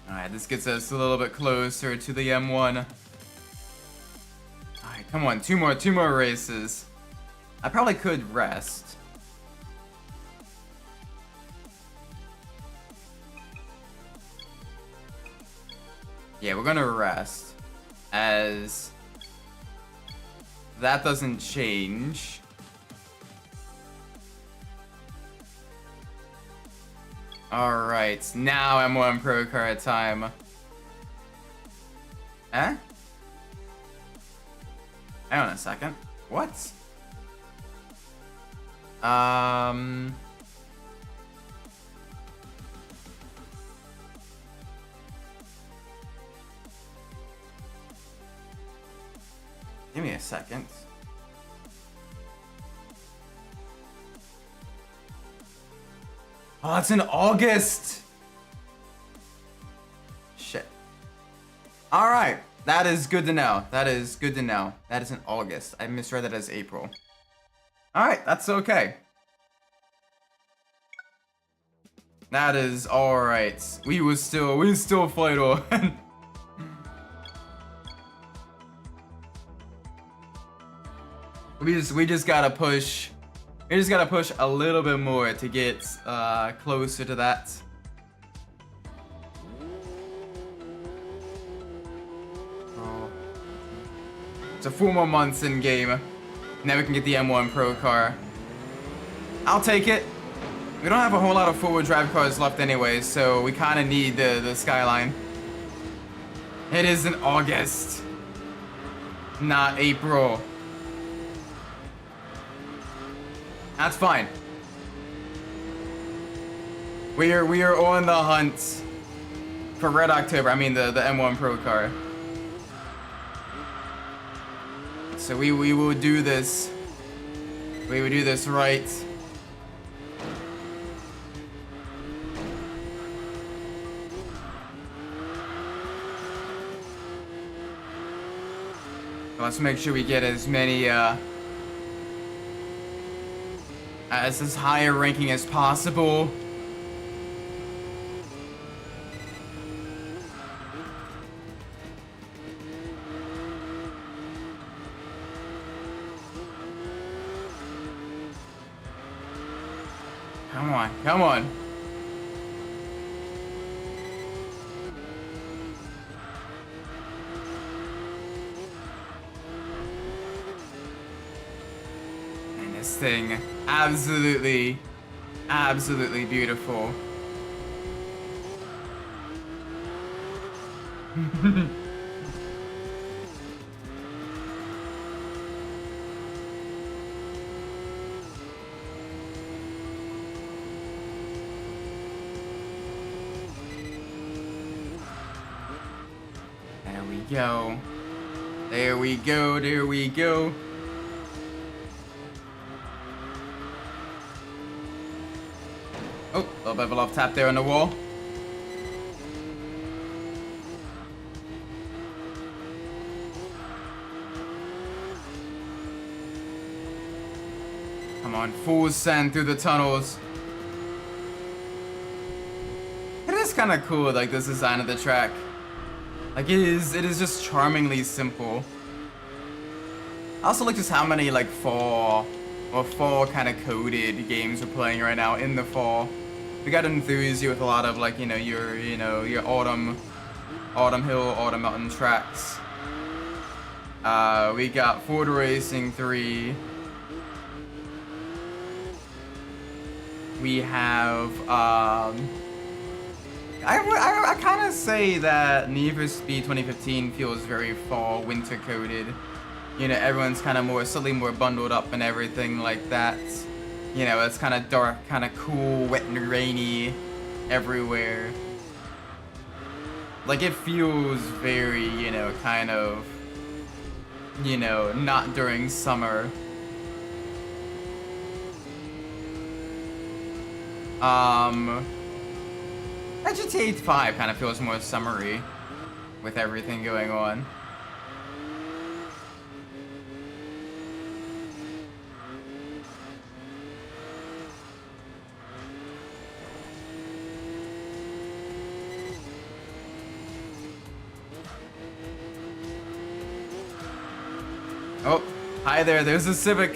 S1: Alright, this gets us a little bit closer to the M1. Alright, come on, two more races. I probably could rest. Yeah, we're gonna rest, as that doesn't change. Alright, now M1 Procar time. Eh? Hang on a second. What? Give me a second. Oh, it's in August. Shit. All right, that is good to know. That is good to know. That is in August. I misread that as April. All right, that's okay. That is all right. We still fight on. We just gotta push. We just gotta push a little bit more to get closer to that. Oh. So 4 more months in game. Now we can get the M1 Procar. I'll take it. We don't have a whole lot of four-wheel drive cars left anyway, so we kind of need the Skyline. It is in August, not April. That's fine. We are on the hunt for Red October. I mean the M1 Procar. So we will do this. We will do this right. Let's make sure we get as many as high a ranking as possible. Come on, come on. And this thing, absolutely, absolutely beautiful. Go. There we go, there we go. Oh, a little bit of a love tap there on the wall. Come on, full send through the tunnels. It is kind of cool, like this design of the track. Like it is just charmingly simple. I also like just how many like fall kind of coded games we're playing right now in the fall. We got Enthusia with a lot of like your autumn hill, autumn mountain tracks. We got Ford Racing 3. We have I kind of say that Need for Speed 2015 feels very fall, winter coded. You know, everyone's kind of slightly more bundled up and everything like that. You know, it's kind of dark, kind of cool, wet and rainy everywhere. Like it feels very, kind of, not during summer. GTA 5 kind of feels more summery with everything going on. Oh, hi there, there's a Civic.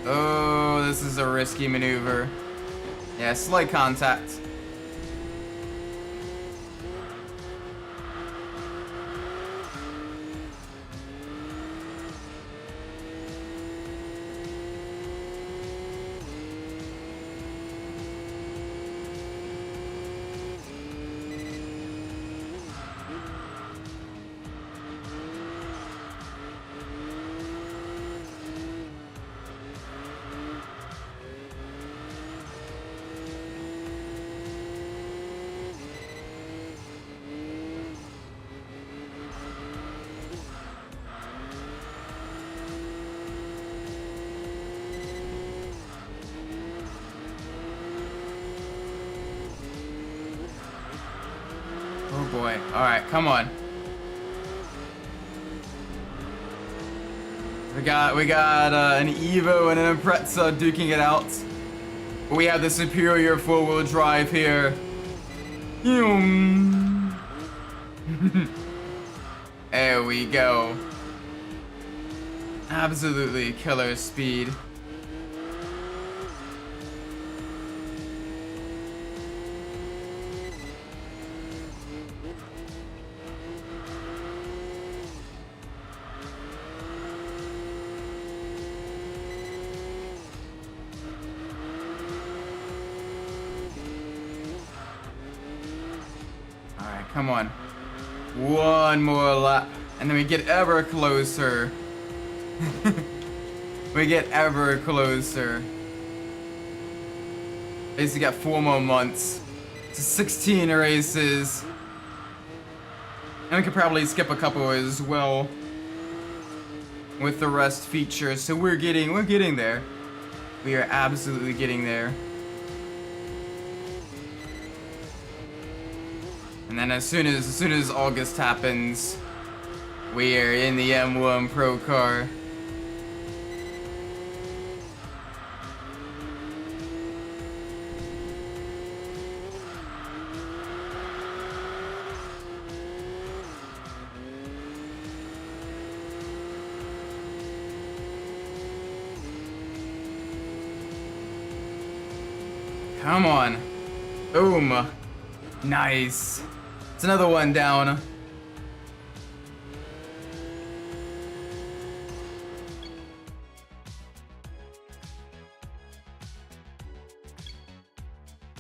S1: Oh, this is a risky maneuver. Yeah, slight contact. Oh boy. Alright, come on. We got an Evo and an Impreza duking it out. We have the superior four-wheel drive here. There we go. Absolutely killer speed. Come on. One more lap. And then we get ever closer. we get ever closer. Basically got 4 more months to 16 races. And we could probably skip a couple as well with the rest features. So we're getting there. We are absolutely getting there. And then as soon as August happens, we are in the M1 Procar. Come on. Boom. Nice. It's another one down.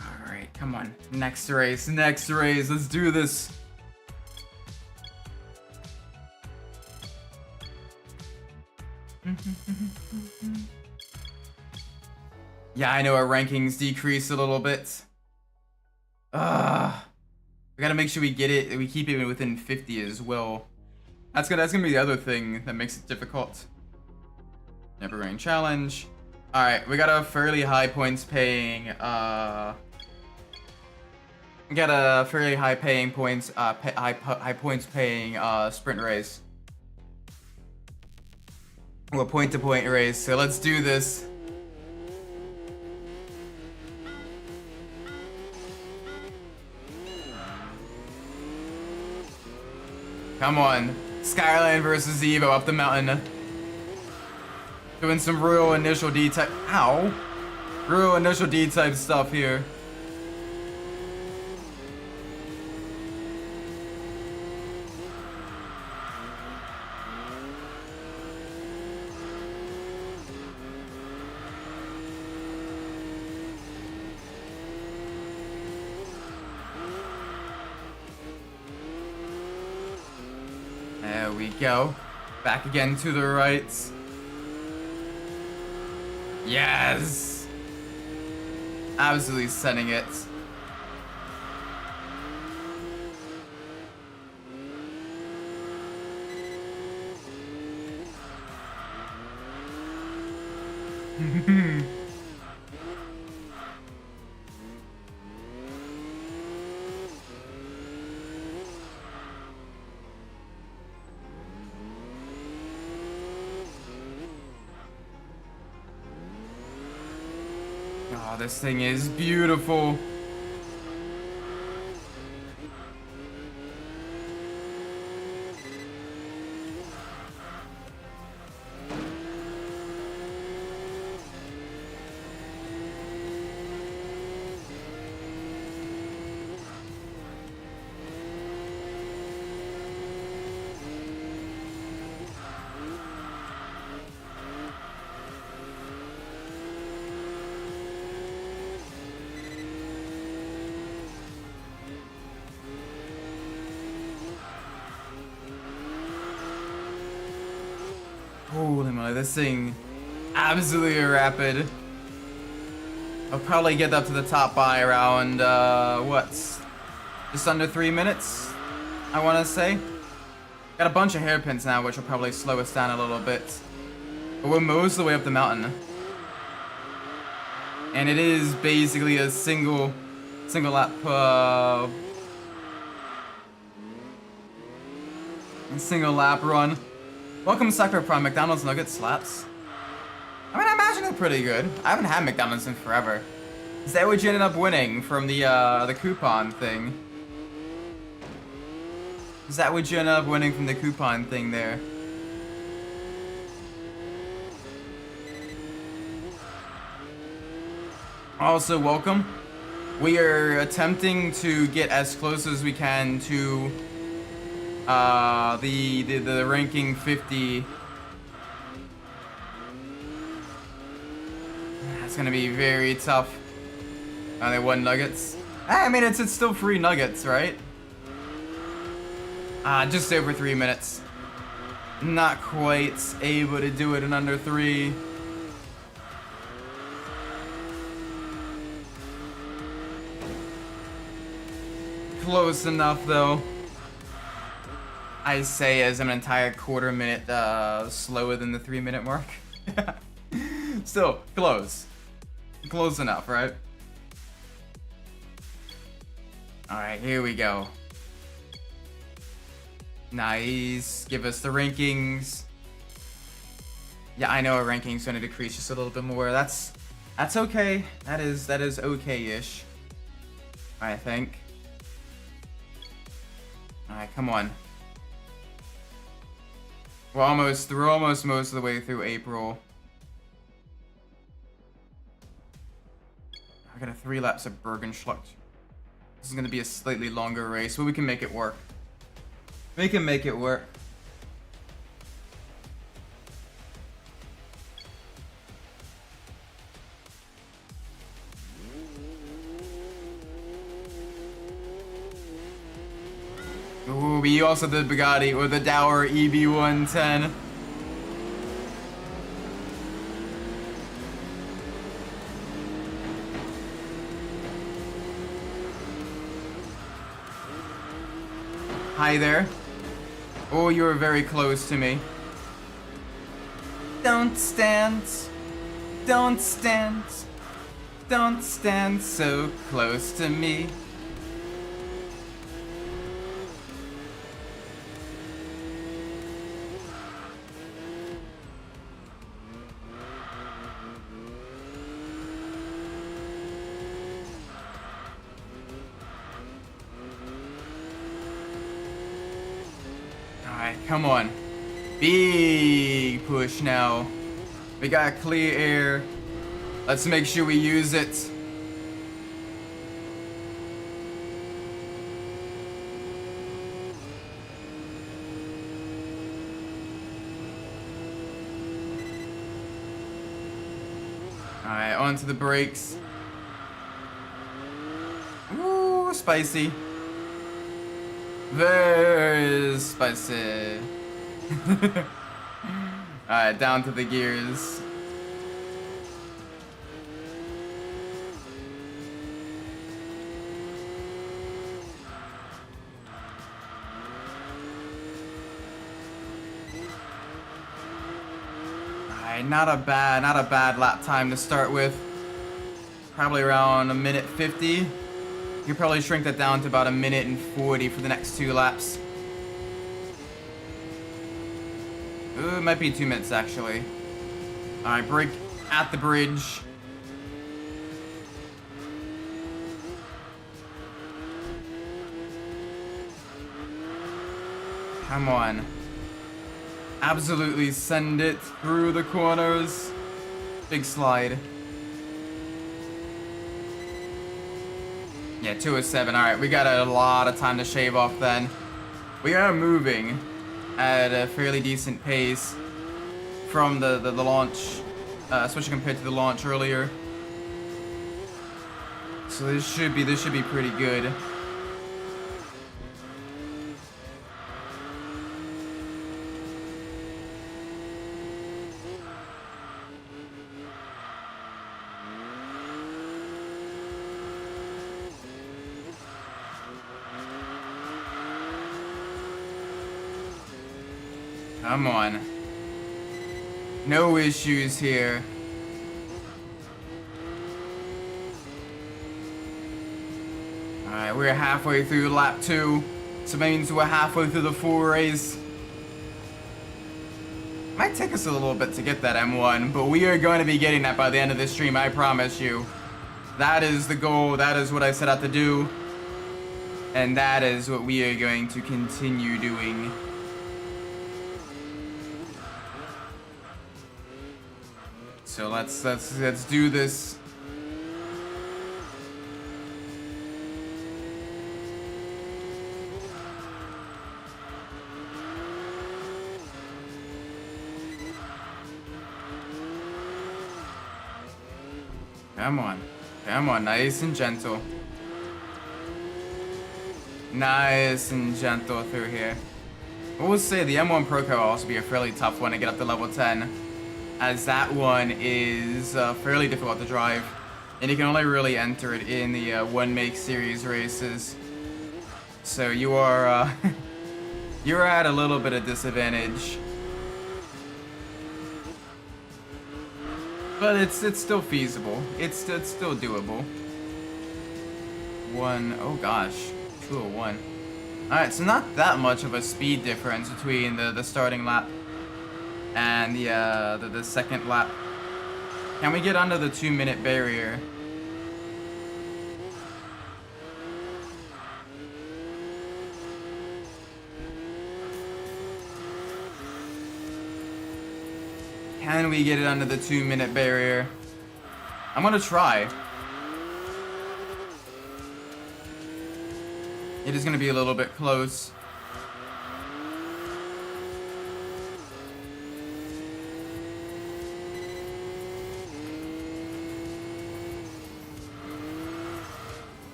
S1: Alright, come on. Next race, let's do this. Yeah, I know our rankings decreased a little bit. We gotta make sure we get it, we keep it within 50 as well. That's gonna be the other thing that makes it difficult. Never rain challenge. Alright, we got a fairly high points paying, we got a fairly high paying points, high points paying, sprint race. Well, point to point race, so let's do this. Come on. Skyline versus Evo up the mountain. Doing some real initial D-type. Ow! Real initial D-type stuff here. There we go. Back again to the right. Yes! Absolutely sending it. Oh, this thing is beautiful. Holy moly, this thing absolutely rapid. I'll probably get up to the top by around, what? Just under 3 minutes, I want to say. Got a bunch of hairpins now, which will probably slow us down a little bit. But we're most of the way up the mountain. And it is basically a single lap, single lap run. Welcome, Cypher Prime. McDonald's nugget slaps. I mean, I imagine they're pretty good. I haven't had McDonald's in forever. Is that what you ended up winning from the coupon thing? Is that what you ended up winning from the coupon thing there? Also, welcome. We are attempting to get as close as we can to the ranking 50. That's gonna be very tough. They won nuggets. I mean, it's still free nuggets, right? Just over 3 minutes. Not quite able to do it in under 3. close enough though. I say as an entire quarter minute slower than the 3-minute mark. Still, close. Close enough, right? Alright, here we go. Nice. Give us the rankings. Yeah, I know our ranking's gonna decrease just a little bit more. That's okay. That is okay-ish, I think. Alright, come on. We're almost most of the way through April. I got a 3 laps of Bergenschlucht. This is gonna be a slightly longer race, but we can make it work. We can make it work. Ooh, we also did Bugatti or the Dower EB110. Hi there. Oh, you were very close to me. Don't stand. Don't stand. Don't stand so close to me. Alright, come on. Big push now. We got clear air. Let's make sure we use it. Alright, onto the brakes. Ooh, spicy. Very spicy. Alright, down to the gears. Alright, not a bad lap time to start with. Probably around 1:50. You could probably shrink that down to about 1:40 for the next 2 laps. Ooh, it might be 2 minutes actually. Alright, brake at the bridge. Come on. Absolutely send it through the corners. Big slide. Yeah, 2:07. Alright, we got a lot of time to shave off then. We are moving at a fairly decent pace from the launch, especially compared to the launch earlier. So this should be pretty good. Come on. No issues here. Alright, we're halfway through lap 2. So that means we're halfway through the full race. Might take us a little bit to get that M1, but we are going to be getting that by the end of this stream, I promise you. That is the goal, that is what I set out to do. And that is what we are going to continue doing. So let's do this. Come on. Come on, nice and gentle. Nice and gentle through here. I will say the M1 Procar will also be a fairly tough one to get up to level 10. As that one is fairly difficult to drive, and you can only really enter it in the one make series races. So you are, you're at a little bit of disadvantage. But it's still feasible. It's still doable. Oh gosh, 201. Alright, so not that much of a speed difference between the starting lap and the second lap. Can we get under the 2-minute barrier? Can we get it under the 2-minute barrier? I'm gonna try. It is gonna be a little bit close.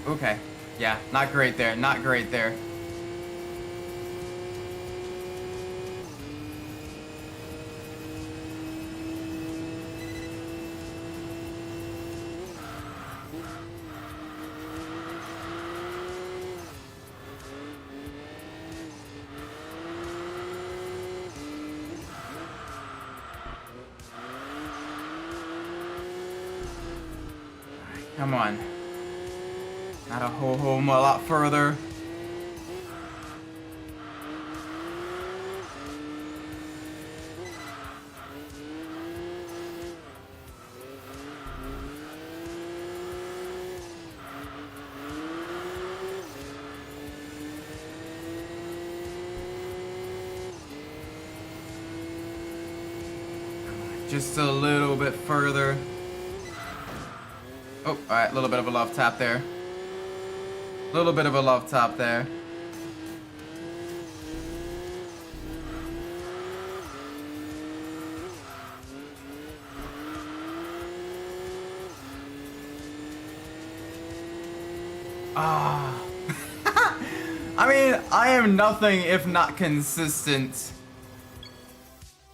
S1: Okay. Yeah, not great there. Not great there. Come on. Not a whole lot further. Just a little bit further. Oh, alright, a little bit of a love tap there. A little bit of a love tap there. Ah. I mean, I am nothing if not consistent.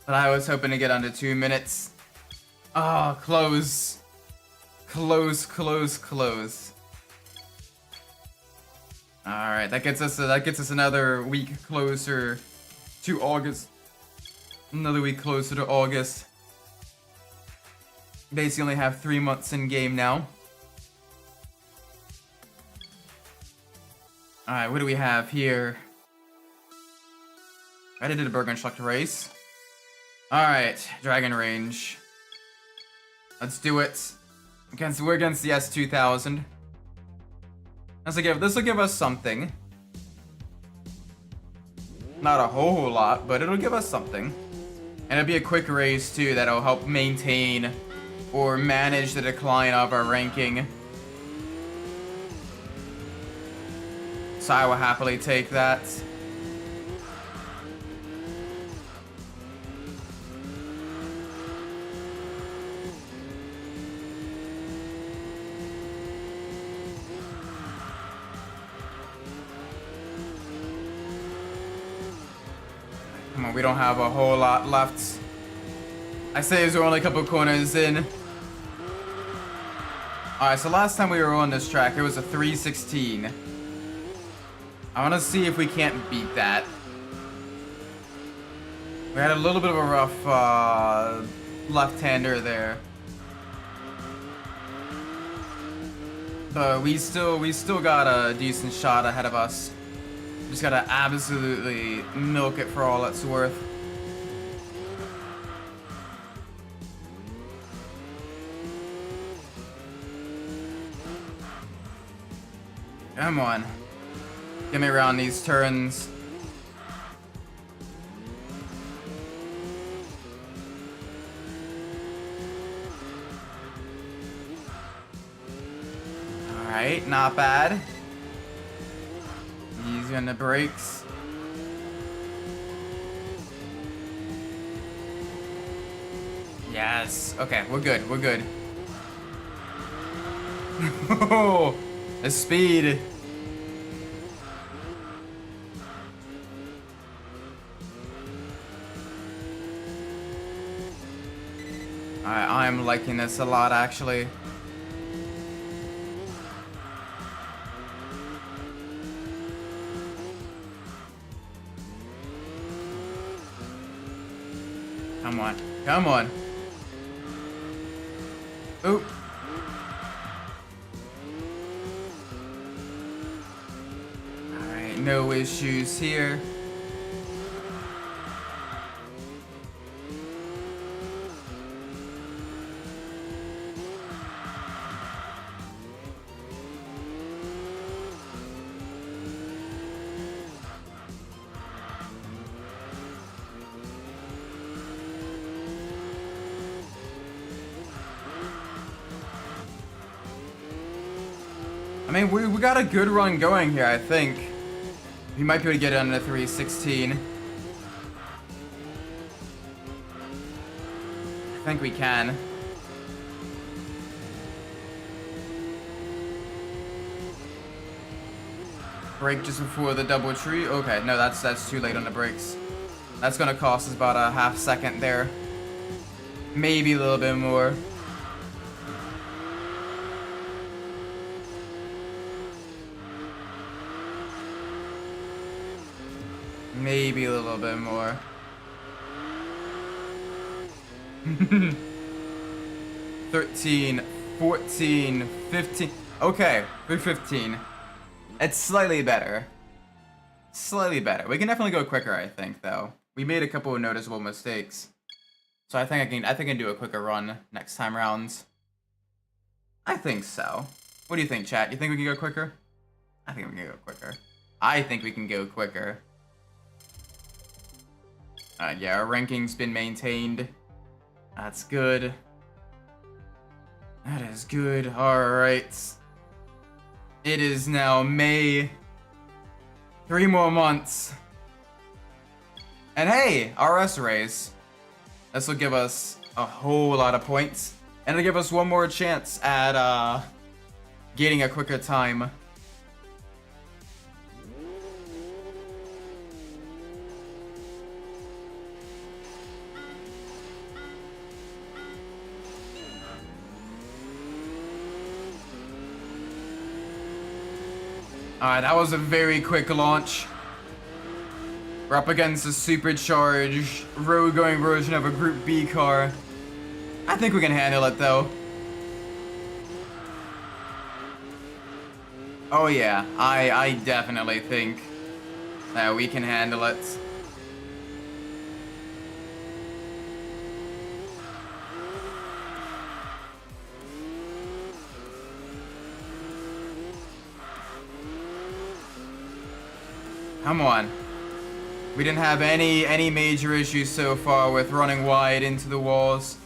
S1: But I was hoping to get under 2 minutes. Ah, close. Close. Alright, that gets us another week closer to August. Another week closer to August. Basically only have 3 months in game now. Alright, what do we have here? I did a Bergenschlecht race. Alright, Dragon Range. Let's do it. We're against the S2000. This will give us something. Not a whole lot, but it'll give us something. And it'll be a quick race too that'll help maintain or manage the decline of our ranking. So I will happily take that. Come on, we don't have a whole lot left. I say we're only a couple corners in. Alright, so last time we were on this track, it was a 316. I want to see if we can't beat that. We had a little bit of a rough left-hander there. But we still got a decent shot ahead of us. Just gotta absolutely milk it for all it's worth. Come on. Get me around these turns. Alright, not bad. Easy on the brakes. Yes. Okay, we're good. We're good. Oh, the speed. I'm liking this a lot, actually. Come on. Oh. Alright, no issues here. I mean, we got a good run going here, I think. We might be able to get it under 3:16. I think we can. Brake just before the double tree. Okay, no, that's too late on the brakes. That's gonna cost us about a half second there. Maybe a little bit more. Maybe a little bit more. 13, 14, 15. Okay, we're 15. It's slightly better. Slightly better. We can definitely go quicker, I think, though. We made a couple of noticeable mistakes. So I think I can do a quicker run next time round. I think so. What do you think, chat? You think we can go quicker? I think we can go quicker. I think we can go quicker. Yeah, our ranking's been maintained. That's good. That is good. Alright. It is now May. 3 more months. And hey, RS race. This will give us a whole lot of points. And it'll give us one more chance at getting a quicker time. Alright, that was a very quick launch. We're up against a supercharged, road-going version of a Group B car. I think we can handle it, though. Oh yeah, I definitely think that we can handle it. Come on. We didn't have any major issues so far with running wide into the walls.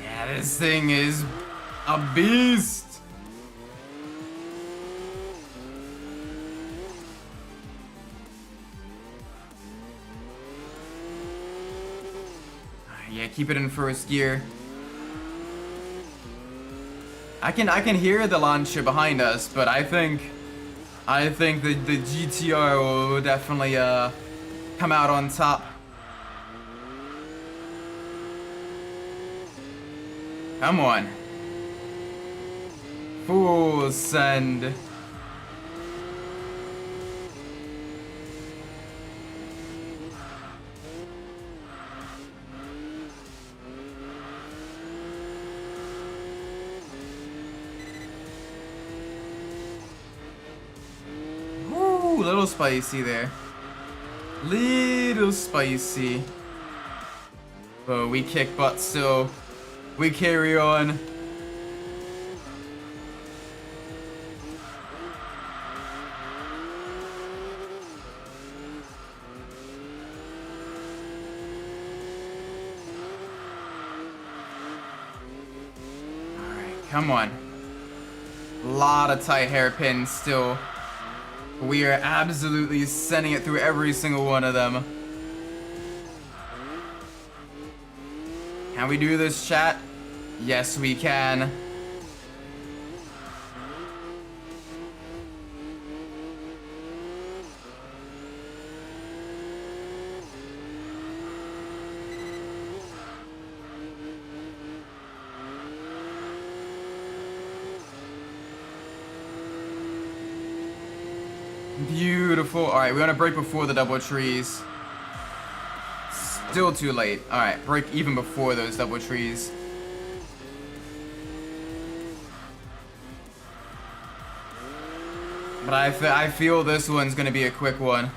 S1: Yeah, this thing is a beast. Yeah, keep it in first gear. I can hear the Lancia behind us, but I think the GTR will definitely come out on top. Come on. Full send. Little spicy there. Little spicy. But we kick butt still. We carry on. Alright, come on. A lot of tight hairpins still. We are absolutely sending it through every single one of them. Can we do this, chat? Yes, we can. Beautiful. All right, we're gonna brake before the double trees. Still too late. All right, brake even before those double trees. But I feel this one's gonna be a quick one.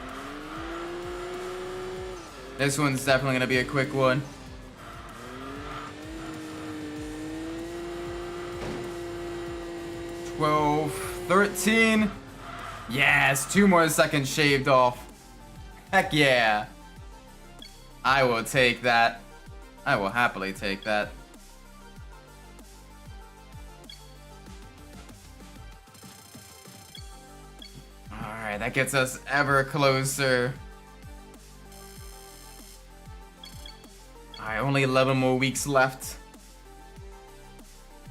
S1: This one's definitely gonna be a quick one. $12, $13. Yes, 2 more seconds shaved off. Heck yeah. I will take that. I will happily take that. Alright, that gets us ever closer. Alright, only 11 more weeks left.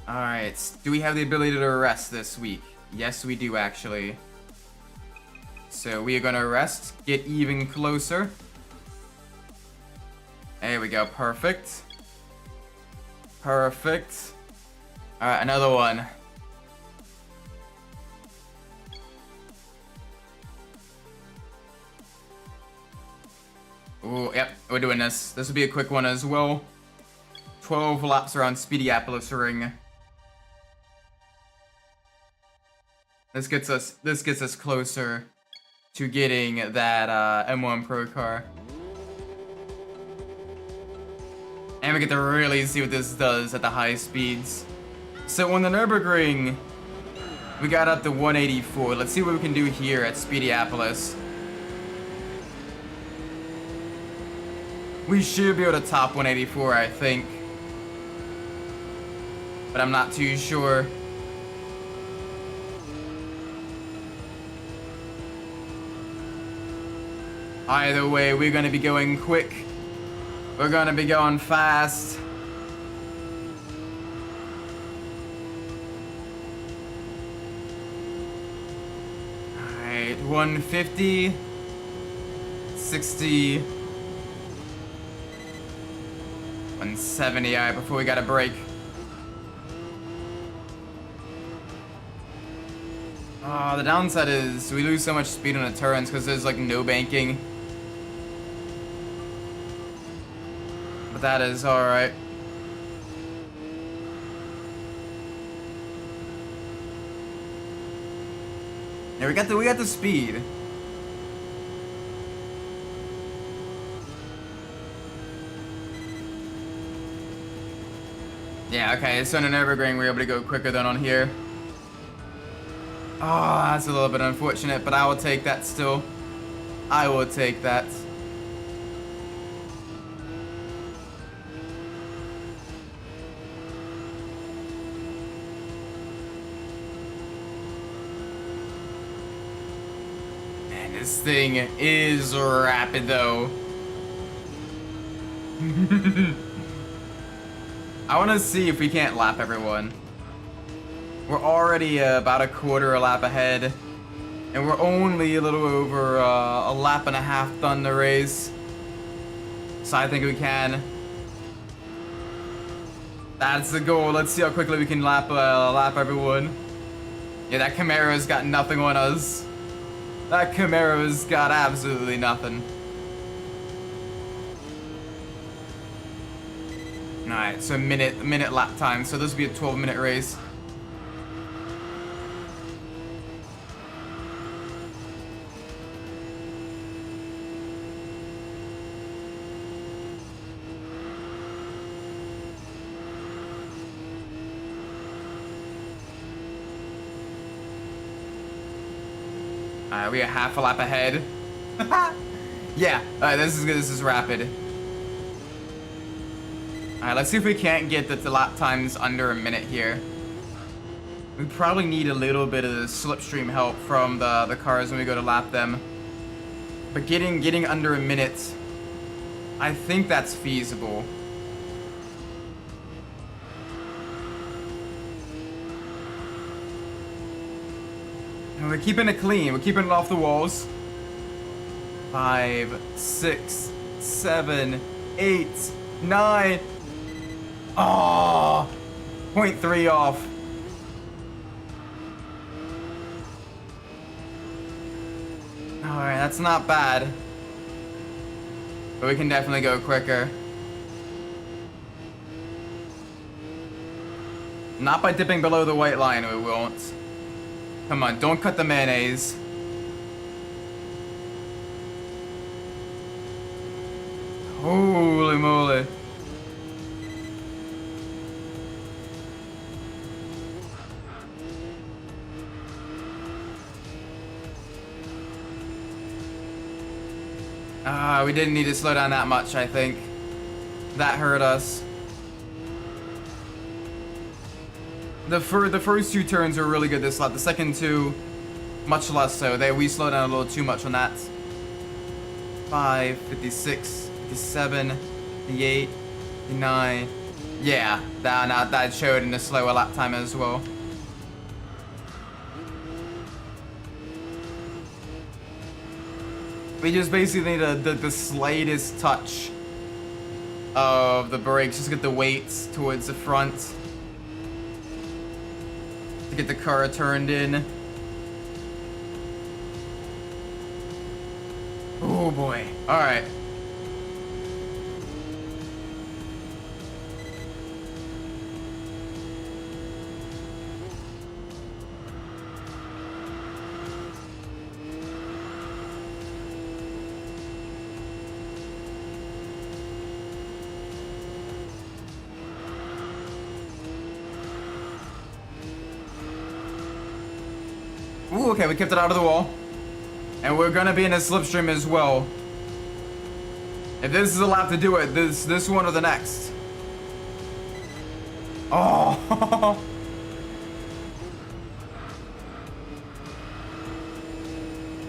S1: Alright, do we have the ability to rest this week? Yes, we do actually. So we are gonna rest, get even closer. There we go, perfect. Perfect. Alright, another one. Ooh, yep, we're doing this. This will be a quick one as well. 12 laps around Speedyapolis Ring. This gets us closer to getting that M1 Procar. And we get to really see what this does at the high speeds. So on the Nürburgring, we got up to 184. Let's see what we can do here at Speedyapolis. We should be able to top 184, I think. But I'm not too sure. Either way, we're gonna be going quick. We're gonna be going fast. Alright, 150, 60, 170, alright, before we gotta break. The downside is we lose so much speed on the turns because there's like no banking. But that is alright. Yeah, we got the speed. Yeah, okay, so in an Nürburgring we're able to go quicker than on here. Oh, that's a little bit unfortunate, but I will take that still. I will take that. Man, this thing is rapid though. I want to see if we can't lap everyone. We're already about a quarter a lap ahead, and we're only a little over a lap and a half done the race. So I think we can. That's the goal. Let's see how quickly we can lap everyone. Yeah, that Camaro's got nothing on us. That Camaro's got absolutely nothing. Alright, so minute lap time. So this will be a 12-minute race. We are half a lap ahead. Yeah, this is rapid. Alright, let's see if we can't get the lap times under a minute here. We probably need a little bit of the slipstream help from the cars when we go to lap them. But getting under a minute, I think that's feasible. And we're keeping it clean. We're keeping it off the walls. 5, 6, 7, 8, 9. Oh, 0.3 off. Alright, that's not bad. But we can definitely go quicker. Not by dipping below the white line, we won't. Come on, don't cut the mayonnaise. Holy moly. We didn't need to slow down that much, I think. That hurt us. The first two turns were really good this lap. The second two, much less so. We slowed down a little too much on that. 5, 56, 57, 58, 59. Yeah, that showed in the slower lap time as well. We just basically need the slightest touch of the brakes, just get the weights towards the front to get the car turned in. Oh boy. Alright. Ooh, okay, we kept it out of the wall. And we're gonna be in a slipstream as well. If this is a lap to do it, this one or the next. Oh!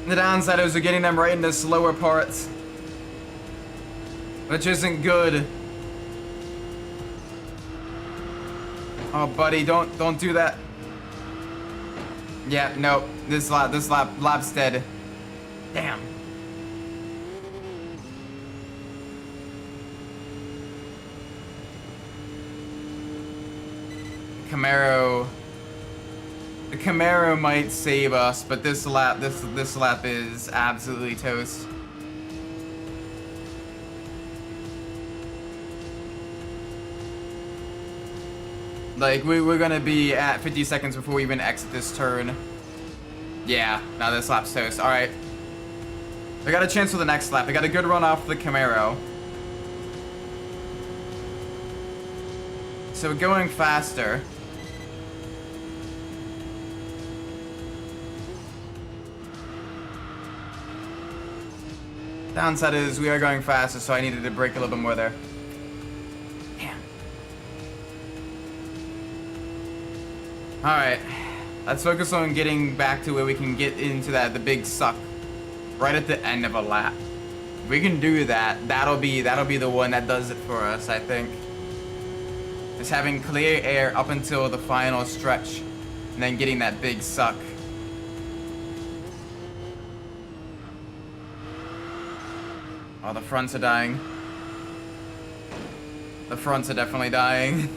S1: The downside is we're getting them right in the slower parts, which isn't good. Oh, buddy, don't do that. Yeah, nope. This lap's dead. Damn. The Camaro might save us, but this lap is absolutely toast. Like, we're gonna be at 50 seconds before we even exit this turn. Yeah, now this lap's toast. Alright. We got a chance for the next lap. We got a good run off the Camaro. So we're going faster. Downside is we are going faster, so I needed to brake a little bit more there. Alright, let's focus on getting back to where we can get into the big suck right at the end of a lap. If we can do that, that'll be the one that does it for us, I think. Just having clear air up until the final stretch and then getting that big suck. Oh, the fronts are dying. The fronts are definitely dying.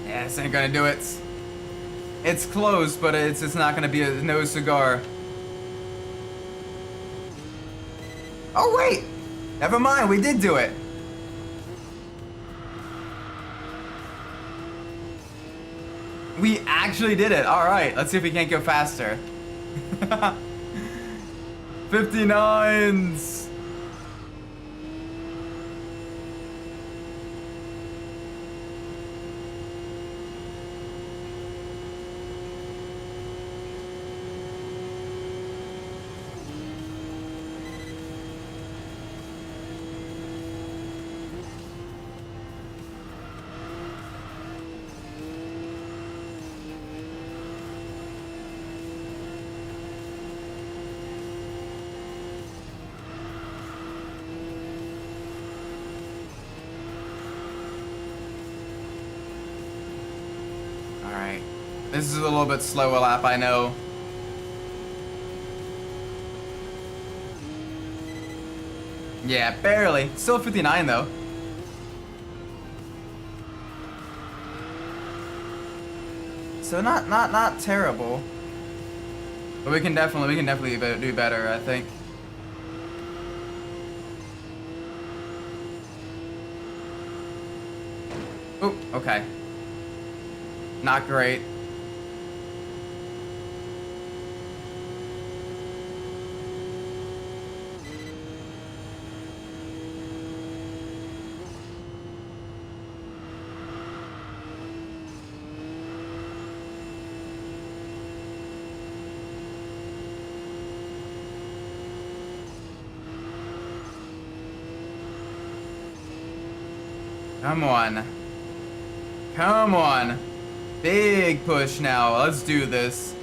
S1: Yeah, this ain't gonna do it. It's close, but it's not gonna be no cigar. Oh wait! Never mind, we did do it. We actually did it. All right, let's see if we can't go faster. 59s. Alright. This is a little bit slower lap, I know. Yeah, barely. Still 59 though. So not terrible. But we can definitely do better, I think. Oh, okay. Not great. Come on. Come on. Big push now. Let's do this.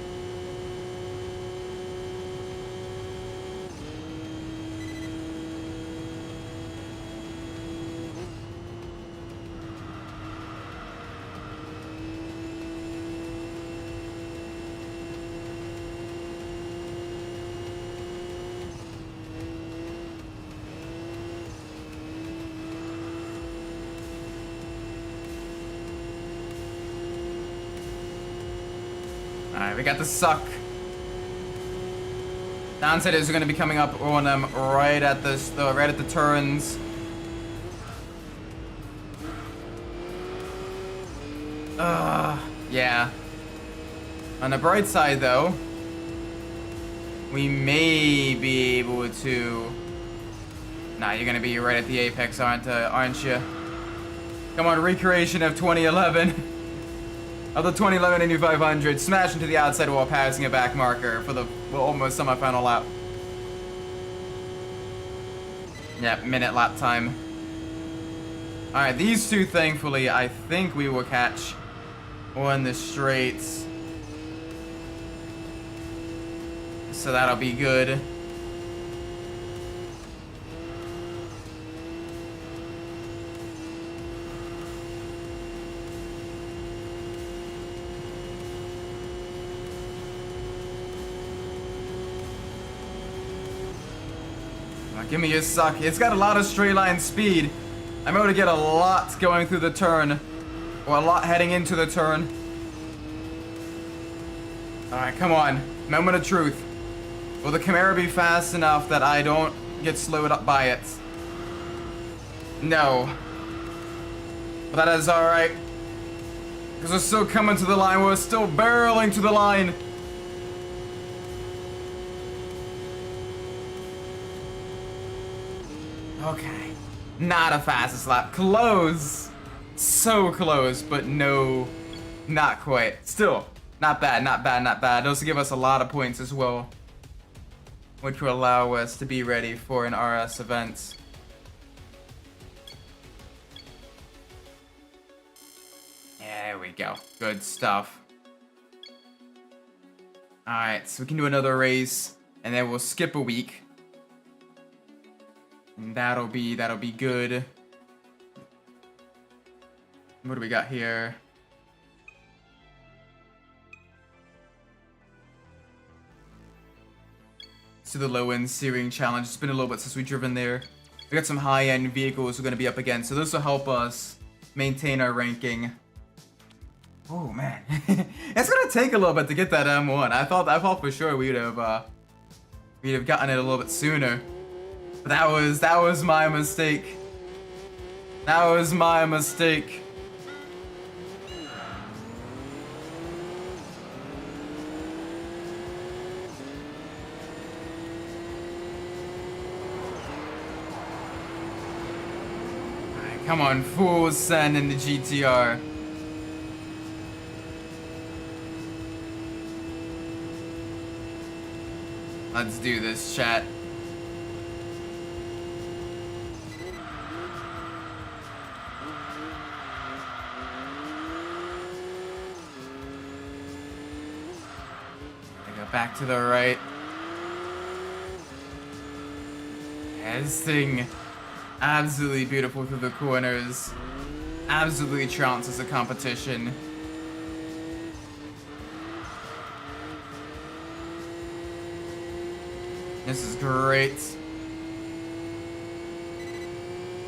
S1: Alright, we got the suck. Downside is we're gonna be coming up on them right at the turns. Yeah. On the bright side though, we may be able to. Nah, you're gonna be right at the apex, aren't you? Come on, recreation of 2011. Of the 2011 Indy 500, smash into the outside wall, passing a back marker for the almost semi-final lap. Yep, minute lap time. Alright, these two, thankfully, I think we will catch on the straights. So that'll be good. Give me your suck. It's got a lot of straight line speed. I'm able to get a lot going through the turn. Or a lot heading into the turn. Alright, come on. Moment of truth. Will the Camaro be fast enough that I don't get slowed up by it? No. But that is alright. Because we're still coming to the line. We're still barreling to the line. Okay, not a fastest lap. Close, so close, but no, not quite. Still, not bad, not bad, not bad. Those give us a lot of points as well, which will allow us to be ready for an RS event. There we go, good stuff. All right, so we can do another race, and then we'll skip a week. And that'll be good. What do we got here? So the low-end steering challenge. It's been a little bit since we've driven there. We got some high-end vehicles we're gonna be up against, so this will help us maintain our ranking. Oh man, it's gonna take a little bit to get that M1. I thought for sure we'd have gotten it a little bit sooner. That was my mistake. That was my mistake. Come on, full send in the GTR. Let's do this, chat. I go back to the right. Yeah, this thing, absolutely beautiful through the corners. Absolutely trounces the competition. This is great.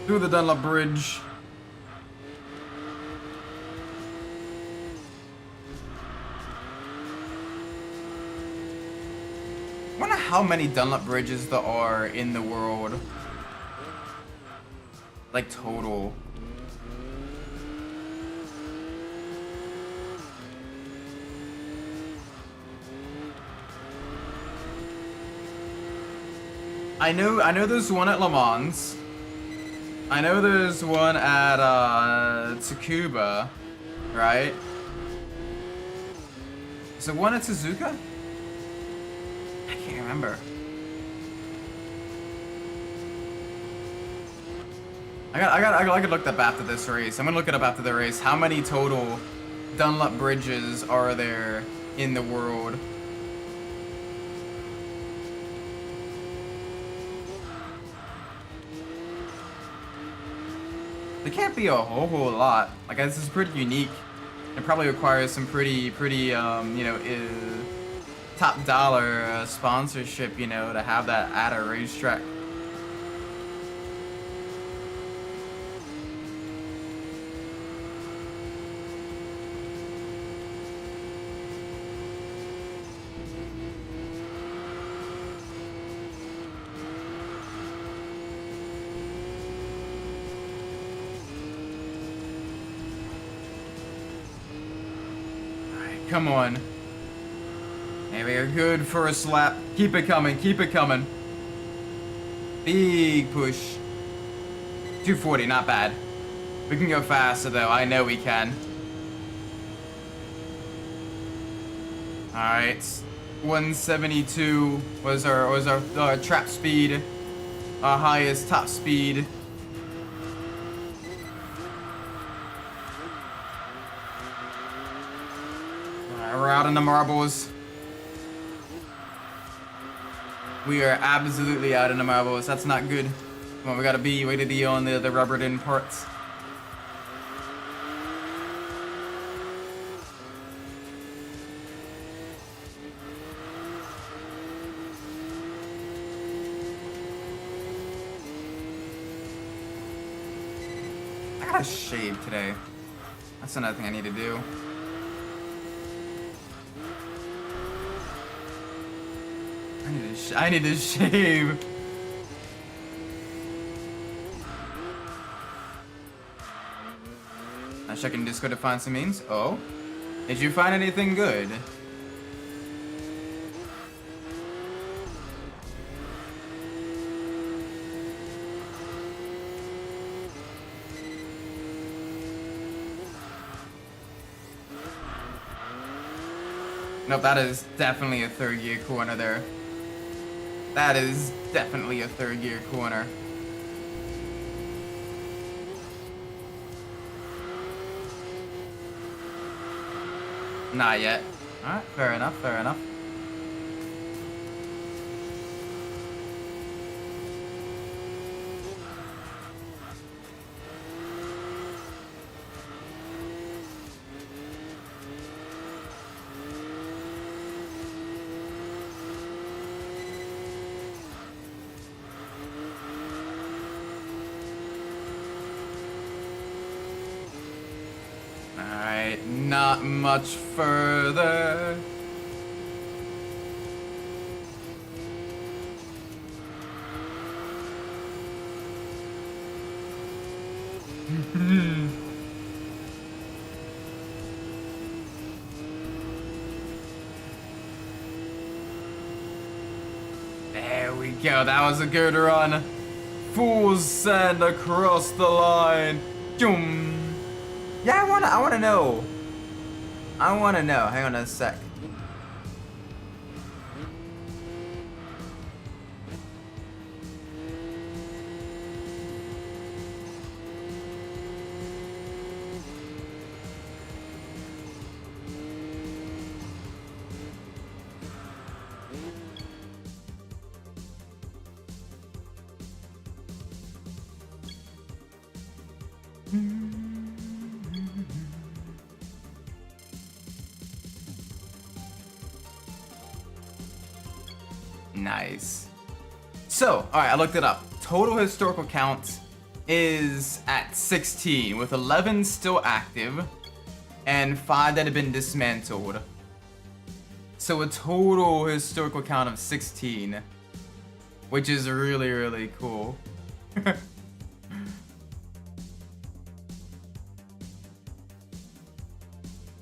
S1: Through the Dunlop Bridge. I wonder how many Dunlop bridges there are in the world. Like total. I know there's one at Le Mans. I know there's one at Tsukuba, right? Is there one at Suzuka? I can't remember. I could look that up after this race. I'm gonna look it up after the race. How many total Dunlop bridges are there in the world? There can't be a whole lot. Like, this is pretty unique. It probably requires some pretty, you know, top dollar sponsorship, you know, to have that at a racetrack. Come on. There we go. Good first lap. Keep it coming. Keep it coming. Big push. 240. Not bad. We can go faster though. I know we can. All right. 172 was our trap speed. Our highest top speed. We're out in the marbles. We are absolutely out in the marbles. That's not good. Come on, we gotta be way to be on the rubbered in parts. I gotta shave today. That's another thing I need to do. I need to shave. I'm checking Discord to find some memes. Oh, did you find anything good? Nope, that is definitely a third gear corner there. That is definitely a third gear corner. Not yet. Alright, fair enough, fair enough. Alright, not much further. There we go, that was a good run. Full send across the line. Joom. Yeah, I wanna know. I wanna know. Hang on a sec. Nice. So, alright, I looked it up. Total historical count is at 16, with 11 still active and 5 that have been dismantled. So a total historical count of 16, which is really, really cool.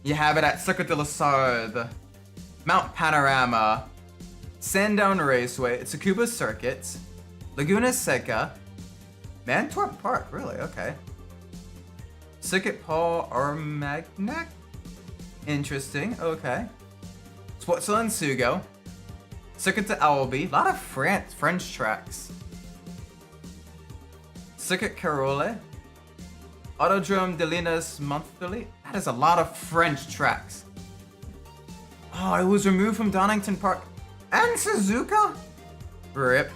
S1: You have it at Circuit de la Sarthe, Mount Panorama, Sandown Raceway, Tsukuba Circuit, Laguna Seca, Mantorp Park, really? Okay. Circuit Paul Armagnac? Interesting, okay. Switzerland Sugo, Circuit de Albi, a lot of French tracks. Circuit Carole, Autodrome de Linas Monthly. That is a lot of French tracks. Oh, it was removed from Donington Park and Suzuka? RIP.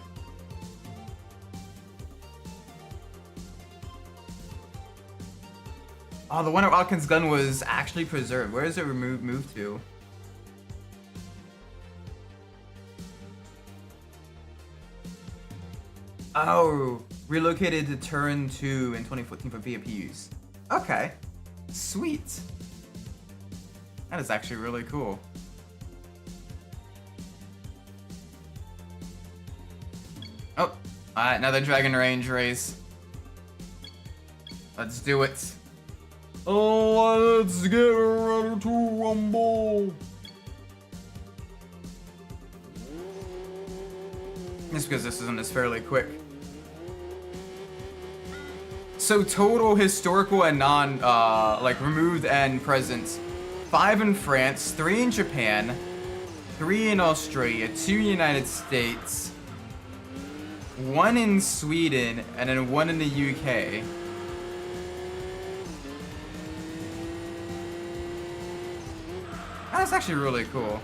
S1: Oh, the one at Watkins Glen was actually preserved. Where is it moved to? Oh, relocated to Turn 2 in 2014 for VIP use. Okay, sweet. That is actually really cool. Oh, alright, another Dragon Range race. Let's do it. Let's get ready to rumble. Just because this isn't as fairly quick. So total historical and non, like removed and present. 5 in France, 3 in Japan, 3 in Australia, 2 in the United States, 1 in Sweden, and then 1 in the UK. That's actually really cool.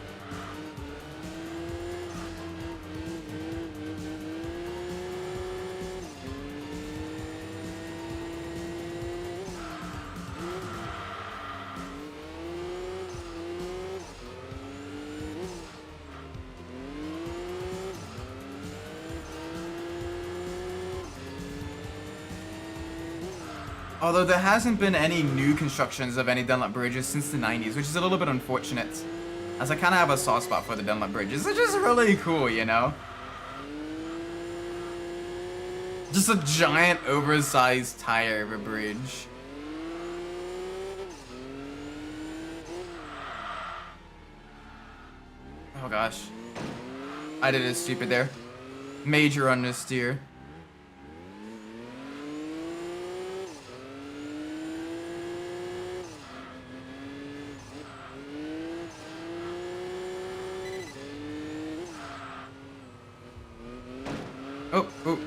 S1: Although there hasn't been any new constructions of any Dunlop bridges since the 90s, which is a little bit unfortunate, as I kind of have a soft spot for the Dunlop bridges. They're just really cool, you know? Just a giant oversized tire of a bridge. Oh gosh. I did it stupid there. Major understeer. Oh, oh.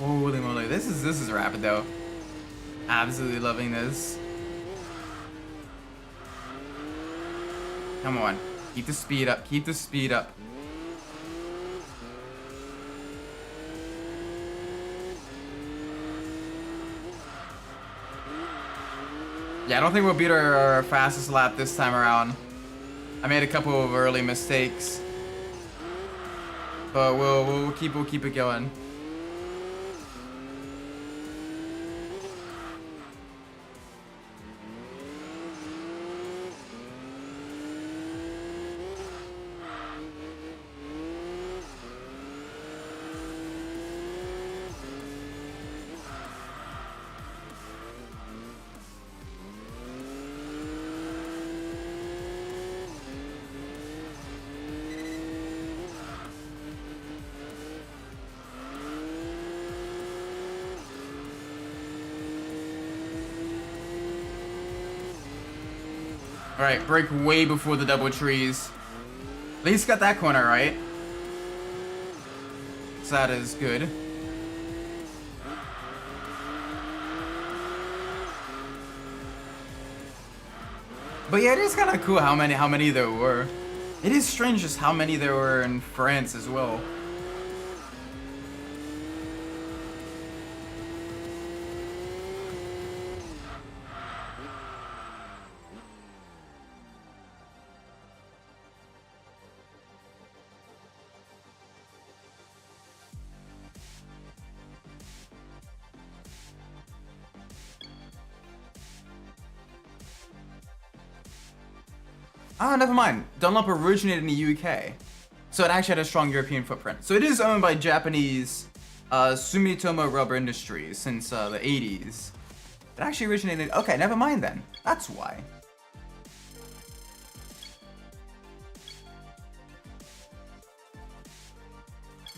S1: Holy moly, this is rapid though. Absolutely loving this. Come on. Keep the speed up, keep the speed up. Yeah, I don't think we'll beat our fastest lap this time around. I made a couple of early mistakes. But we'll keep it going. Alright, brake way before the double trees. At least got that corner right. So that is good. But yeah, it is kind of cool how many there were. It is strange just how many there were in France as well. Ah, never mind. Dunlop originated in the UK, so it actually had a strong European footprint. So it is owned by Japanese Sumitomo Rubber Industries since the 80s. It actually originated... Okay, never mind then. That's why.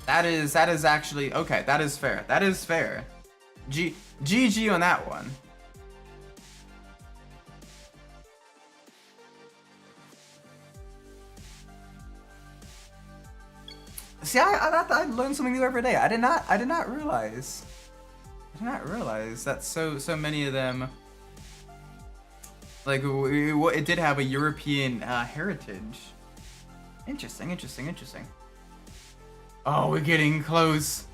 S1: That is actually... Okay, that is fair. That is fair. GG on that one. See, I learn something new every day. I did not realize. I did not realize that so many of them, like, it did have a European heritage. Interesting. Oh, we're getting close.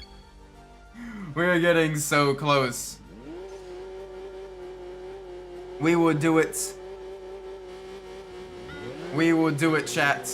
S1: We're getting so close. We will do it. We will do it, chat.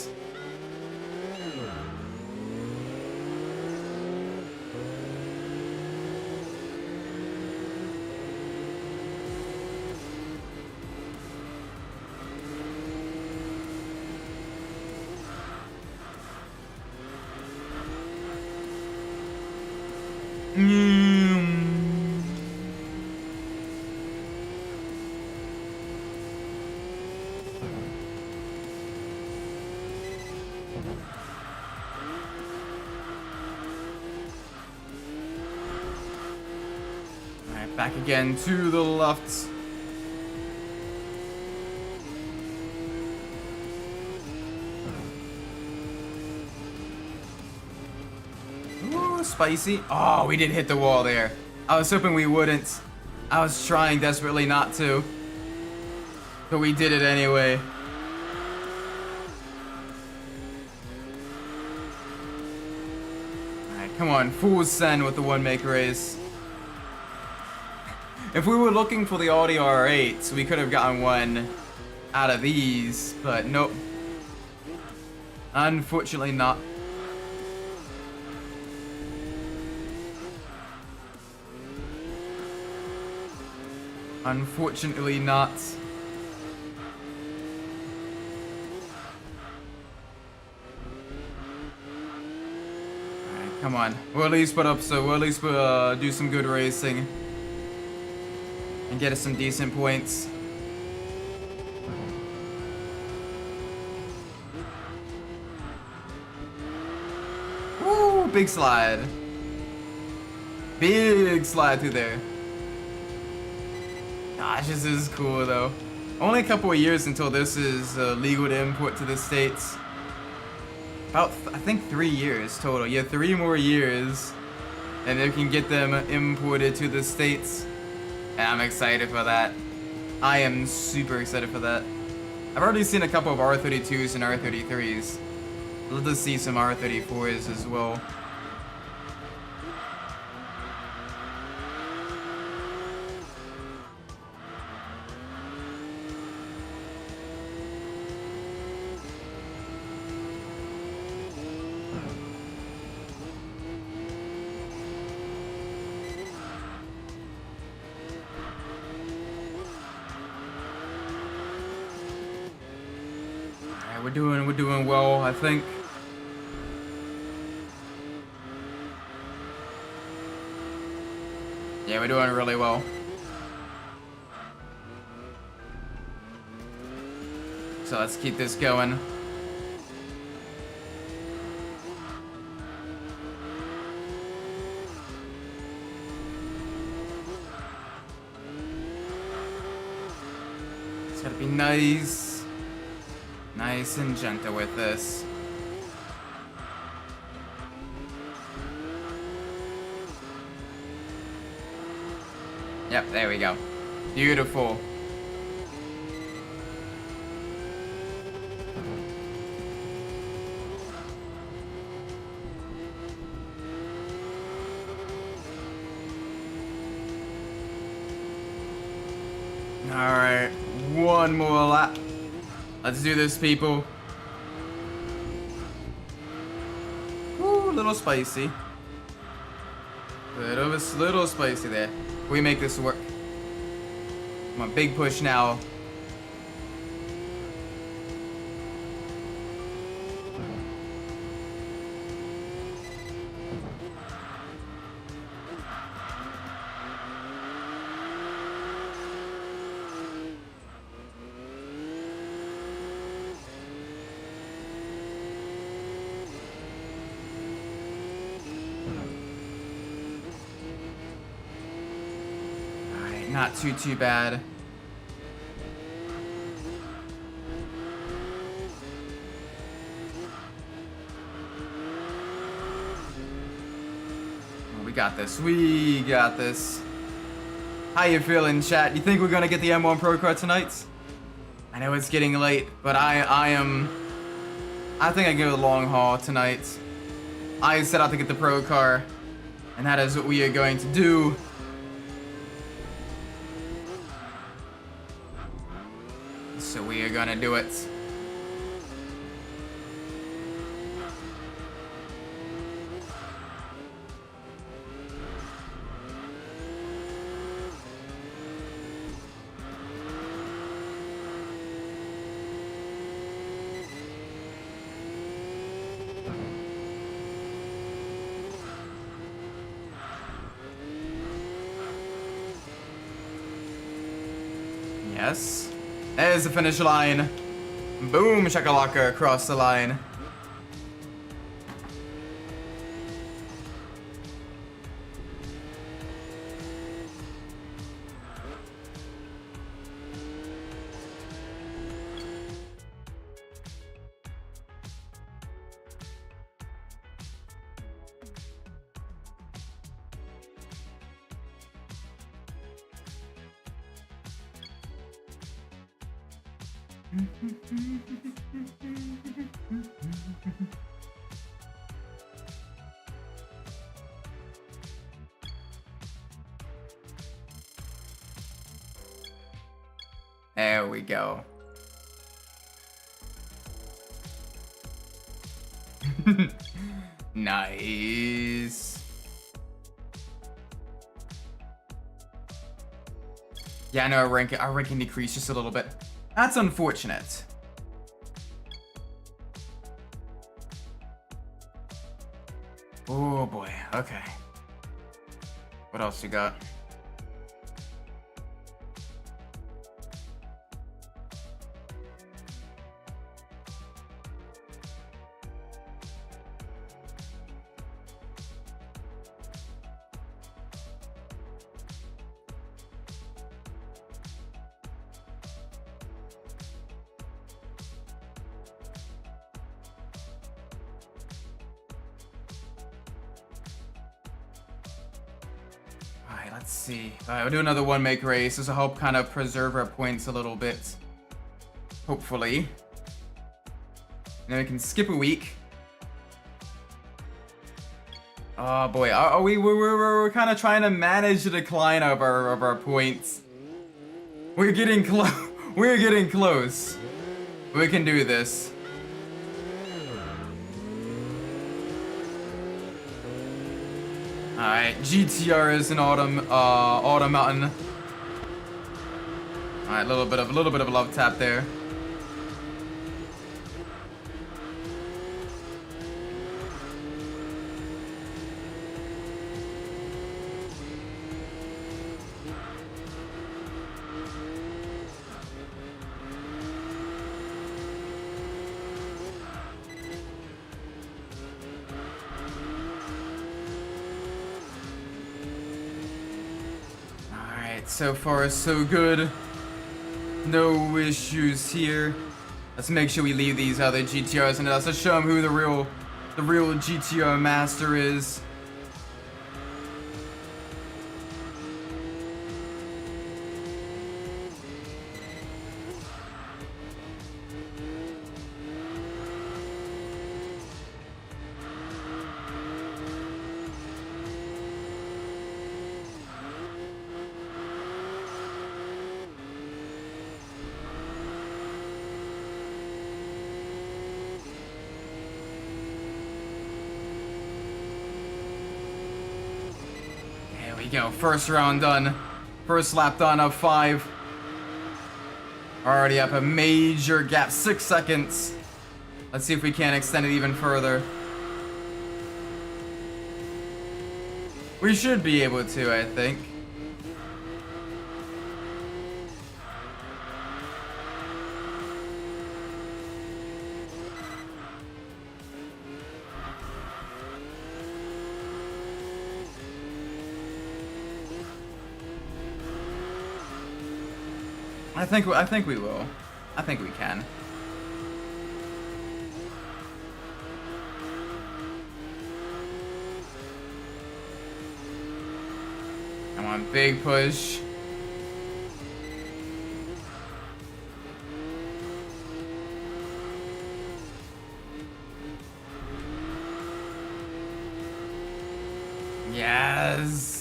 S1: Alright, back again to the left. Ooh, spicy. Oh, we did hit the wall there. I was hoping we wouldn't. I was trying desperately not to. But we did it anyway. Alright, come on. Full send with the one make race. If we were looking for the Audi R8, we could have gotten one out of these, but nope. Unfortunately not. Unfortunately not. Alright, come on. We'll at least do some good racing. And get us some decent points. Woo! Big slide. Big slide through there. Gosh, this is cool though. Only a couple of years until this is legal to import to the States. About, I think 3 years total. Yeah, 3 more years. And they can get them imported to the States. And I'm excited for that. I am super excited for that. I've already seen a couple of R32s and R33s. I'd love to see some R34s as well. We're doing well, I think. Yeah, we're doing really well. So let's keep this going. It's gotta be nice. Nice and gentle with this. Yep, there we go. Beautiful. Alright, one more lap. Let's do this, people. Ooh, a little spicy. Little spicy there. We make this work. Come on, big push now. Not too bad. Oh, we got this. We got this. How you feeling, chat? You think we're gonna get the M1 Procar tonight? I know it's getting late, but I think I give it a long haul tonight. I set out to get the Procar, and that is what we are going to do. So we are gonna do it. Yes. There's the finish line. Boom, shakalaka across the line. There we go. Nice. Yeah, I know our ranking decreased just a little bit. That's unfortunate. Oh boy, okay. What else you got? Let's see. Alright, we'll do another one make race. This will help kind of preserve our points a little bit. Hopefully. And then we can skip a week. Oh boy, we're kind of trying to manage the decline of our points. We're getting close. We're getting close. We can do this. Alright, GTR is an autumn mountain. Alright, a little bit of a love tap there. So far, so good. No issues here. Let's make sure we leave these other GTRs and let's show them who the real GTR master is. There we go, first round done. First lap done of 5. Already up a major gap, 6 seconds. Let's see if we can extend it even further. We should be able to, I think. I think we will. I think we can. Come on, big push. Yes.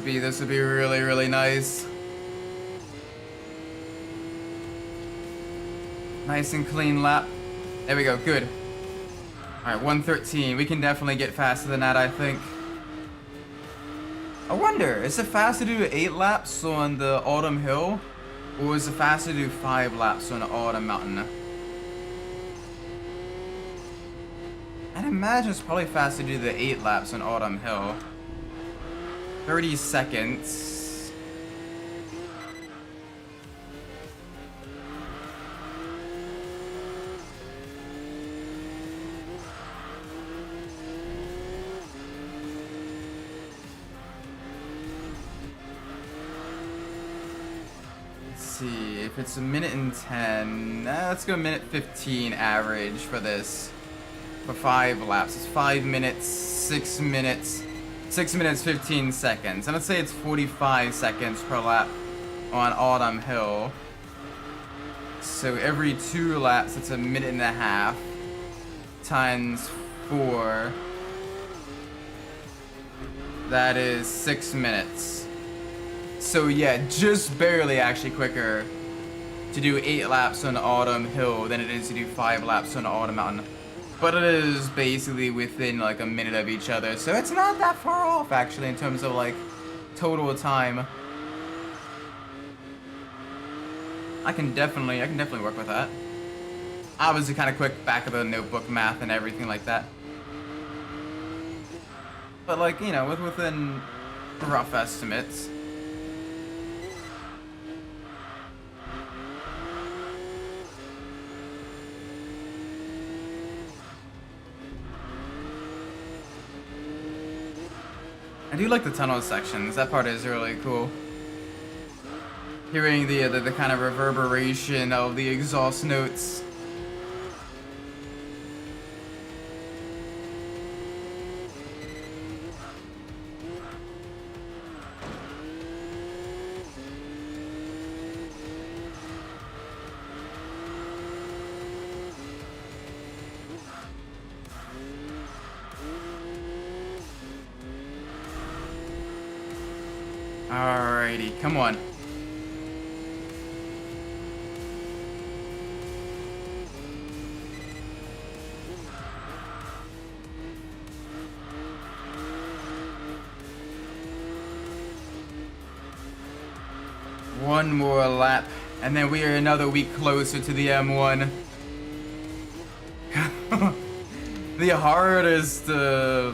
S1: This would be really, really nice. Nice and clean lap. There we go, good. Alright, 113. We can definitely get faster than that, I think. I wonder, is it faster to do 8 laps on the Autumn Hill? Or is it faster to do 5 laps on the Autumn Mountain? I'd imagine it's probably faster to do the 8 laps on Autumn Hill. 30 seconds. Let's see, if it's a minute and 10, let's go minute 15 average for this. For 5 laps, it's 5 minutes, 6 minutes. 6 minutes, 15 seconds. And let's say it's 45 seconds per lap on Autumn Hill. So every 2 laps, it's a minute and a half times 4. That is 6 minutes. So yeah, just barely actually quicker to do 8 laps on Autumn Hill than it is to do 5 laps on Autumn Mountain. But it is basically within like a minute of each other, so it's not that far off actually in terms of like total time. I can definitely work with that. Obviously kind of quick back of the notebook math and everything like that. But like, you know, within rough estimates. I do like the tunnel sections. That part is really cool. Hearing the kind of reverberation of the exhaust notes. Alrighty, come on. One more lap, and then we are another week closer to the M1. The hardest, the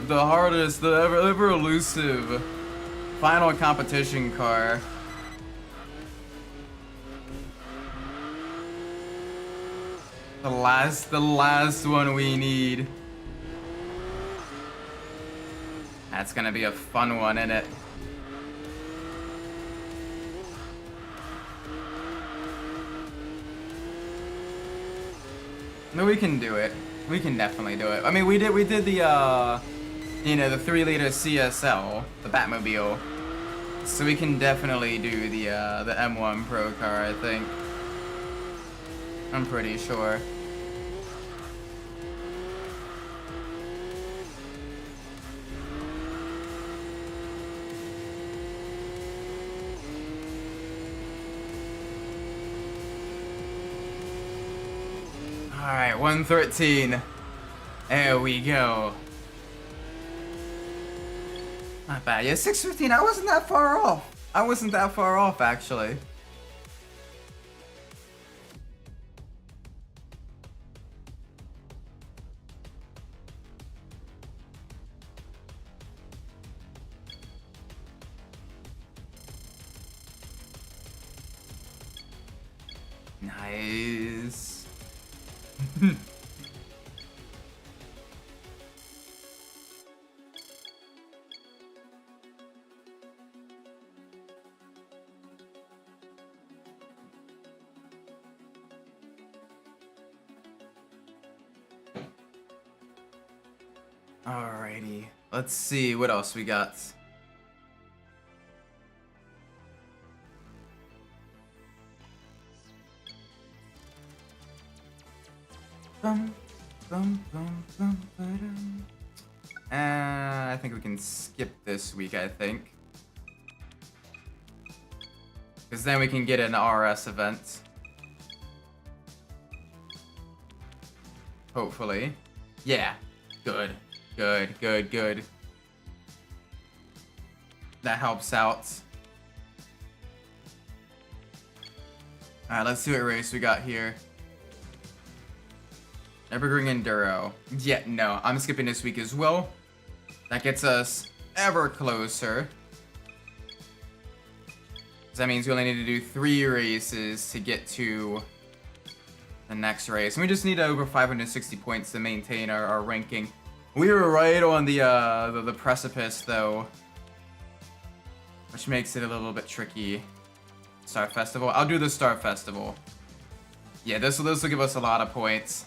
S1: ever elusive final competition car. The last one we need. That's gonna be a fun one, isn't it? No, we can do it. We can definitely do it. I mean, we did the, you know, the 3-liter CSL, the Batmobile. So we can definitely do the M1 Procar, I think. I'm pretty sure. Alright, 113. There we go. Not bad. Yeah, 615. I wasn't that far off. I wasn't that far off, actually. Nice. Alrighty. Let's see what else we got. I think we can skip this week, I think. Because then we can get an RS event. Hopefully. Yeah. Good. Good, good, good. That helps out. Alright, let's see what race we got here. Evergreen Enduro. Yeah, no, I'm skipping this week as well. That gets us ever closer. So that means we only need to do 3 races to get to the next race. And we just need over 560 points to maintain our ranking. We were right on the precipice, though. Which makes it a little bit tricky. Star Festival. I'll do the Star Festival. Yeah, this will give us a lot of points.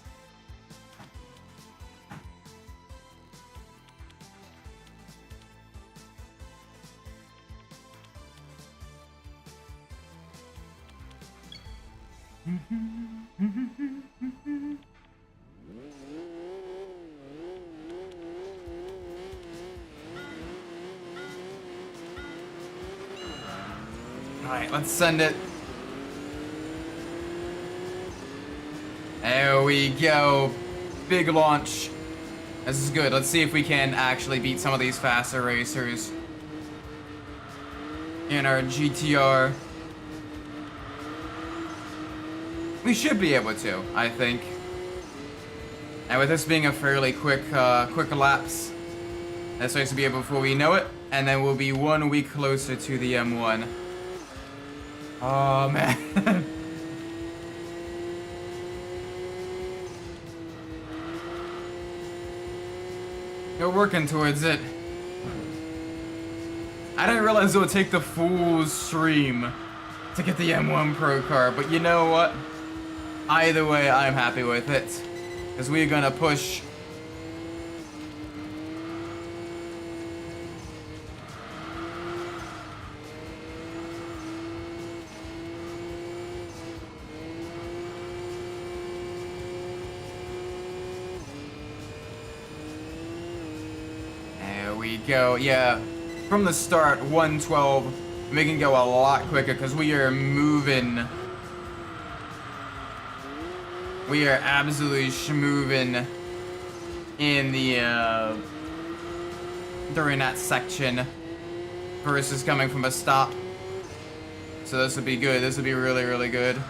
S1: Alright, let's send it. There we go. Big launch. This is good. Let's see if we can actually beat some of these faster racers in our GTR. We should be able to, I think. And with this being a fairly quick lapse, this race will be able before we know it, and then we'll be 1 week closer to the M1. Oh man. We're working towards it. I didn't realize it would take the full stream to get the M1 Procar, but you know what? Either way, I'm happy with it. Because we're gonna push. There we go. Yeah, from the start, 112. We can go a lot quicker because we are moving. We are absolutely schmoving in the, during that section versus coming from a stop. So this would be good. This would be really, really good.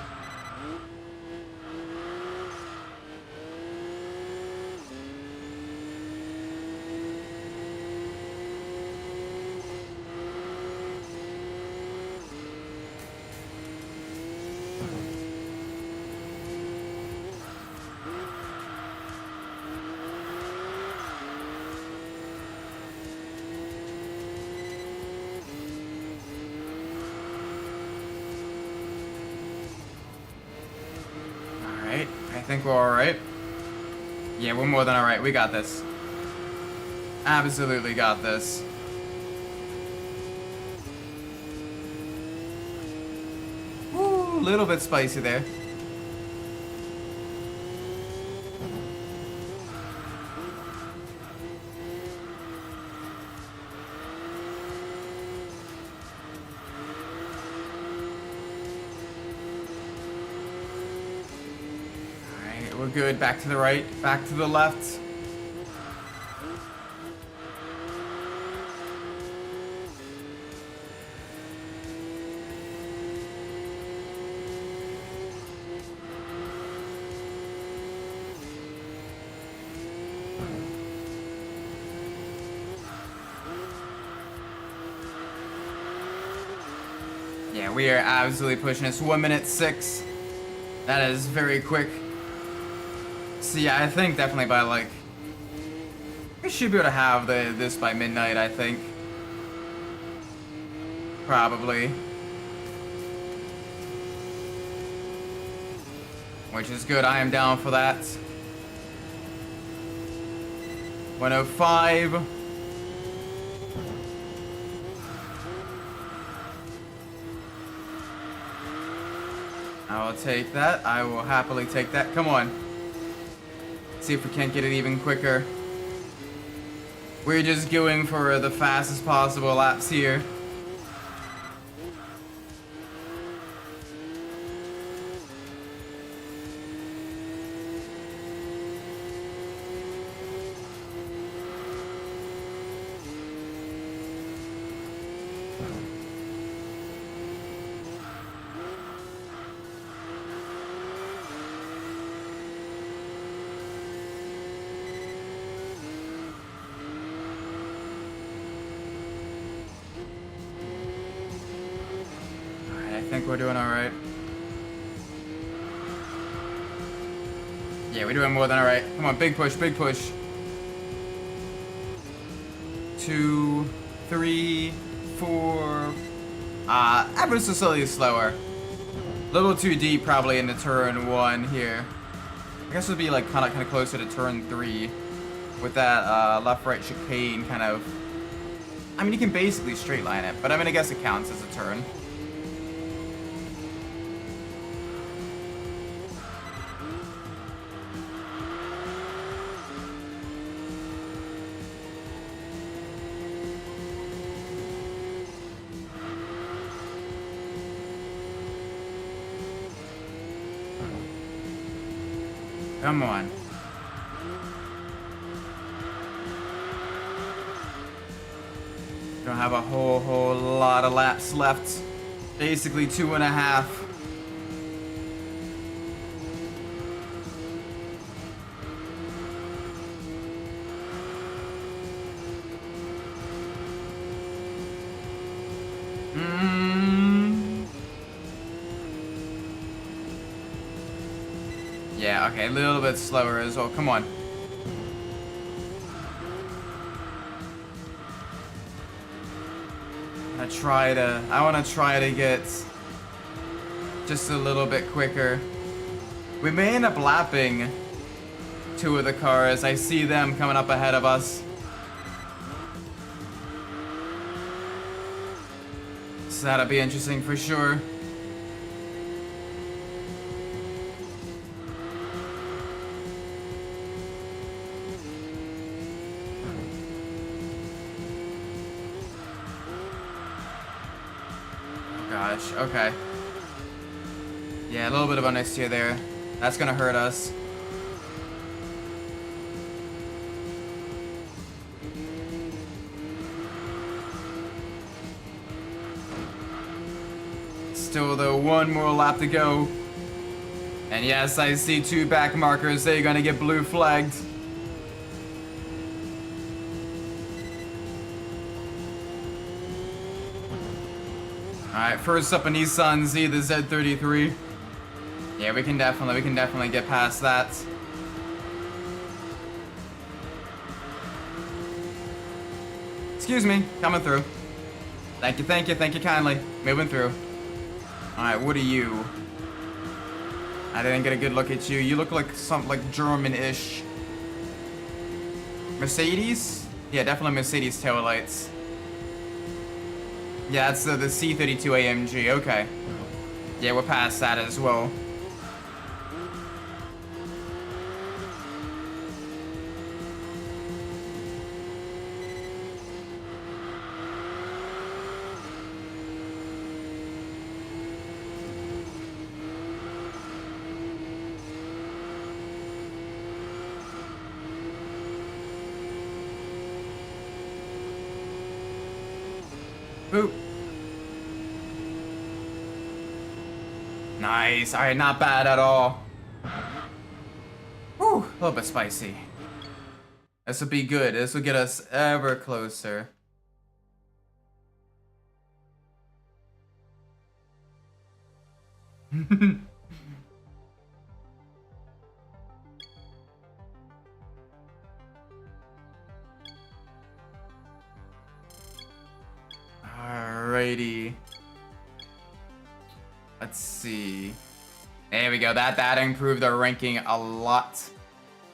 S1: I think we're alright. Yeah, we're more than alright. We got this. Absolutely got this. Ooh, a little bit spicy there. Alright, we're good. Back to the right, back to the left. Yeah, we are absolutely pushing this. 1 minute 6. That is very quick. So yeah, I think definitely by like, we should be able to have this by midnight, I think. Probably. Which is good, I am down for that. 105. I will take that. I will happily take that. Come on. See if we can't get it even quicker. We're just going for the fastest possible laps here. I think we're doing alright. Yeah, we're doing more than alright. Come on, big push, big push. 2, 3, 4. Ever so slightly slower. A little too deep probably into turn 1 here. I guess it would be like kind of closer to turn 3 with that left-right chicane kind of. I mean, you can basically straight line it, but I mean, I guess it counts as a turn. Come on. Don't have a whole lot of laps left. Basically 2.5. Yeah, okay, a little bit slower as well. Come on. I want to try to get just a little bit quicker. We may end up lapping 2 of the cars. I see them coming up ahead of us. So that'll be interesting for sure. Gosh, okay. Yeah, a little bit of understeer there. That's gonna hurt us. Still though, 1 more lap to go. And yes, I see 2 back markers. They're gonna get blue flagged. Alright, first up a Nissan Z, the Z33. Yeah, we can definitely get past that. Excuse me, coming through. Thank you kindly. Moving through. Alright, what are you? I didn't get a good look at you. You look like something like German-ish. Mercedes? Yeah, definitely Mercedes taillights. Yeah, that's the C32 AMG. Okay. Yeah, we're past that as well. Boop. Nice. Alright, not bad at all. Whew, a little bit spicy. This will be good. This will get us ever closer. Alrighty. Let's see. There we go. That improved our ranking a lot.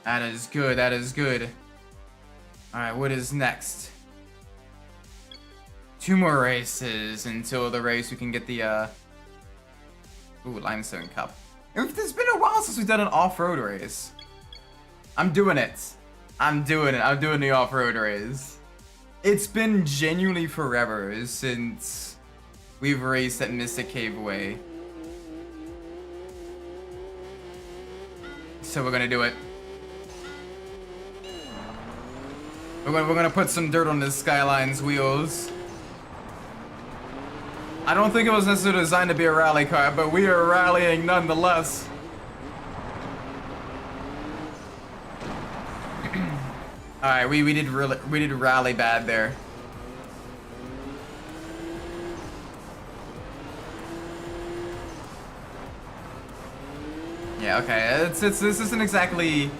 S1: That is good. That is good. Alright, what is next? 2 more races until the race we can get the ooh, Limestone Cup. It's been a while since we've done an off-road race. I'm doing it. I'm doing it. I'm doing the off-road race. It's been genuinely forever since we've raced at Mystic Cave Way. So we're gonna do it. We're gonna put some dirt on this Skyline's wheels. I don't think it was necessarily designed to be a rally car, but we are rallying nonetheless. Alright, we did rally bad there. Yeah, okay. This isn't exactly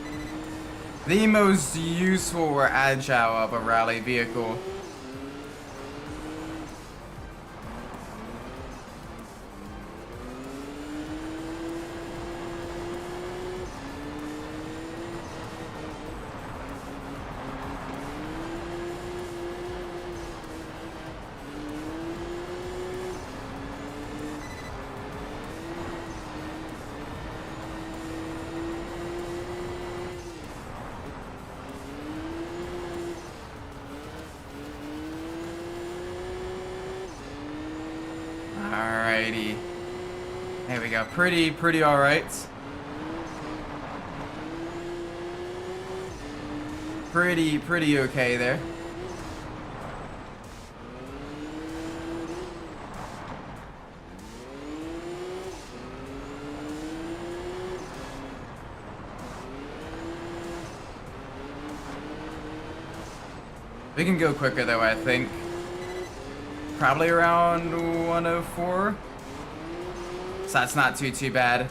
S1: the most useful or agile of a rally vehicle. Alrighty. There we go. Pretty alright. Pretty okay there. We can go quicker though, I think. Probably around 104. So that's not too bad.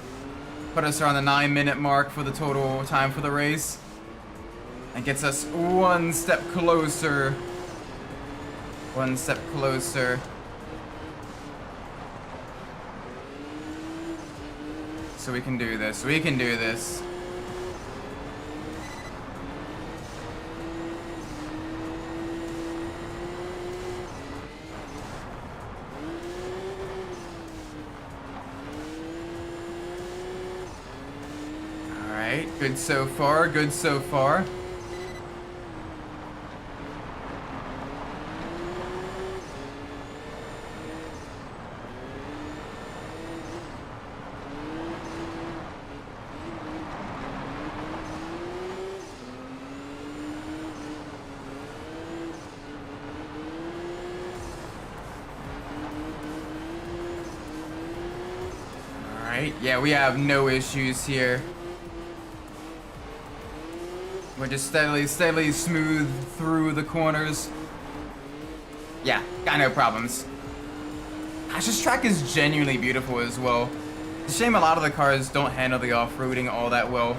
S1: Put us around the 9-minute mark for the total time for the race. And gets us one step closer. One step closer. So we can do this. We can do this. Good so far, good so far. All right, yeah, we have no issues here. We're just steadily smooth through the corners. Yeah, got no problems. Gosh, this track is genuinely beautiful as well. It's a shame a lot of the cars don't handle the off-roading all that well.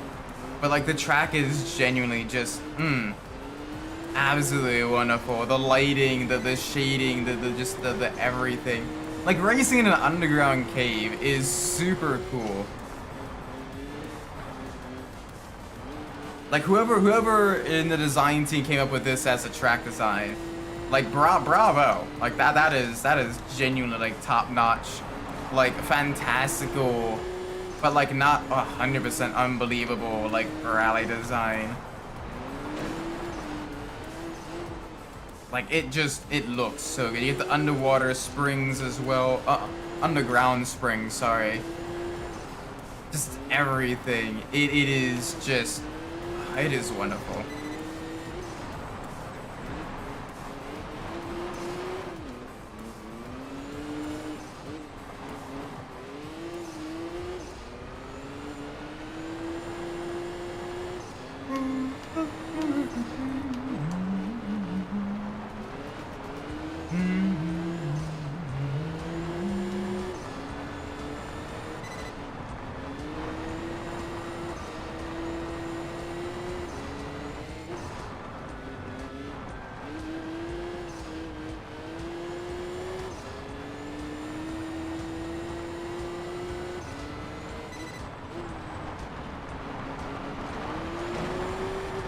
S1: But like the track is genuinely just, absolutely wonderful. The lighting, the shading, the everything. Like racing in an underground cave is super cool. Like whoever in the design team came up with this as a track design, like bravo. Like that is genuinely like top notch, like fantastical, but like not 100% unbelievable like rally design. Like it looks so good. You get the underwater springs as well, underground springs. Sorry. Just everything. It is just. It is wonderful.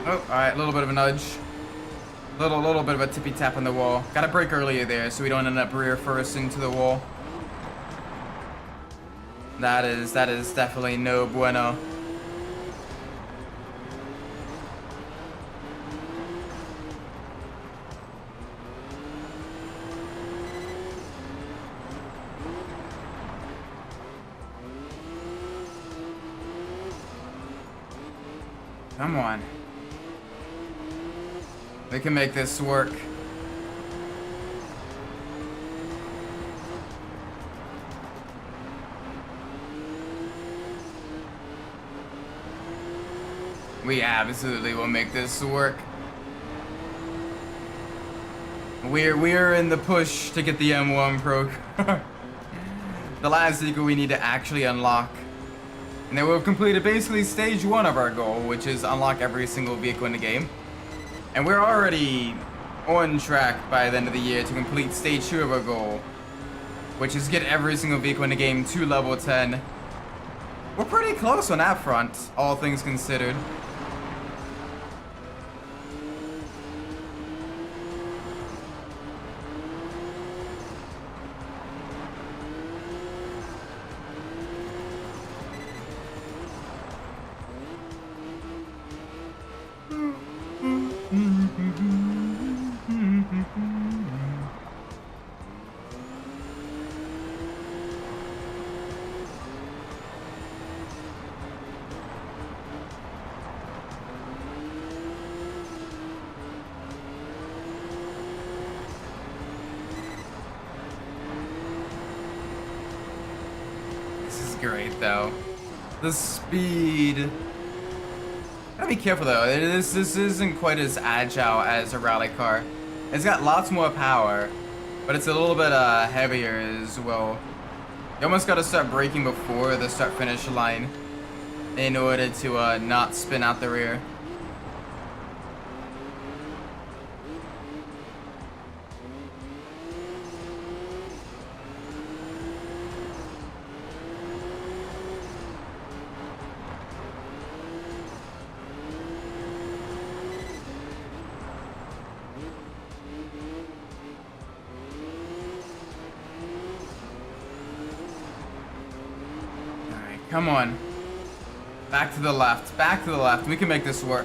S1: Oh, alright, a little bit of a nudge. Little bit of a tippy tap on the wall. Gotta brake earlier there so we don't end up rear first into the wall. That is definitely no bueno. Come on. We can make this work. We absolutely will make this work. We're in the push to get the M1 Procar. The last vehicle we need to actually unlock. And then we'll complete basically stage 1 of our goal, which is unlock every single vehicle in the game. And we're already on track by the end of the year to complete stage 2 of our goal, which is get every single vehicle in the game to level 10. We're pretty close on that front, all things considered. Great though. The speed. Gotta be careful though. This isn't quite as agile as a rally car. It's got lots more power, but it's a little bit heavier as well. You almost gotta start braking before the start finish line in order to not spin out the rear. Come on. Back to the left. Back to the left. We can make this work.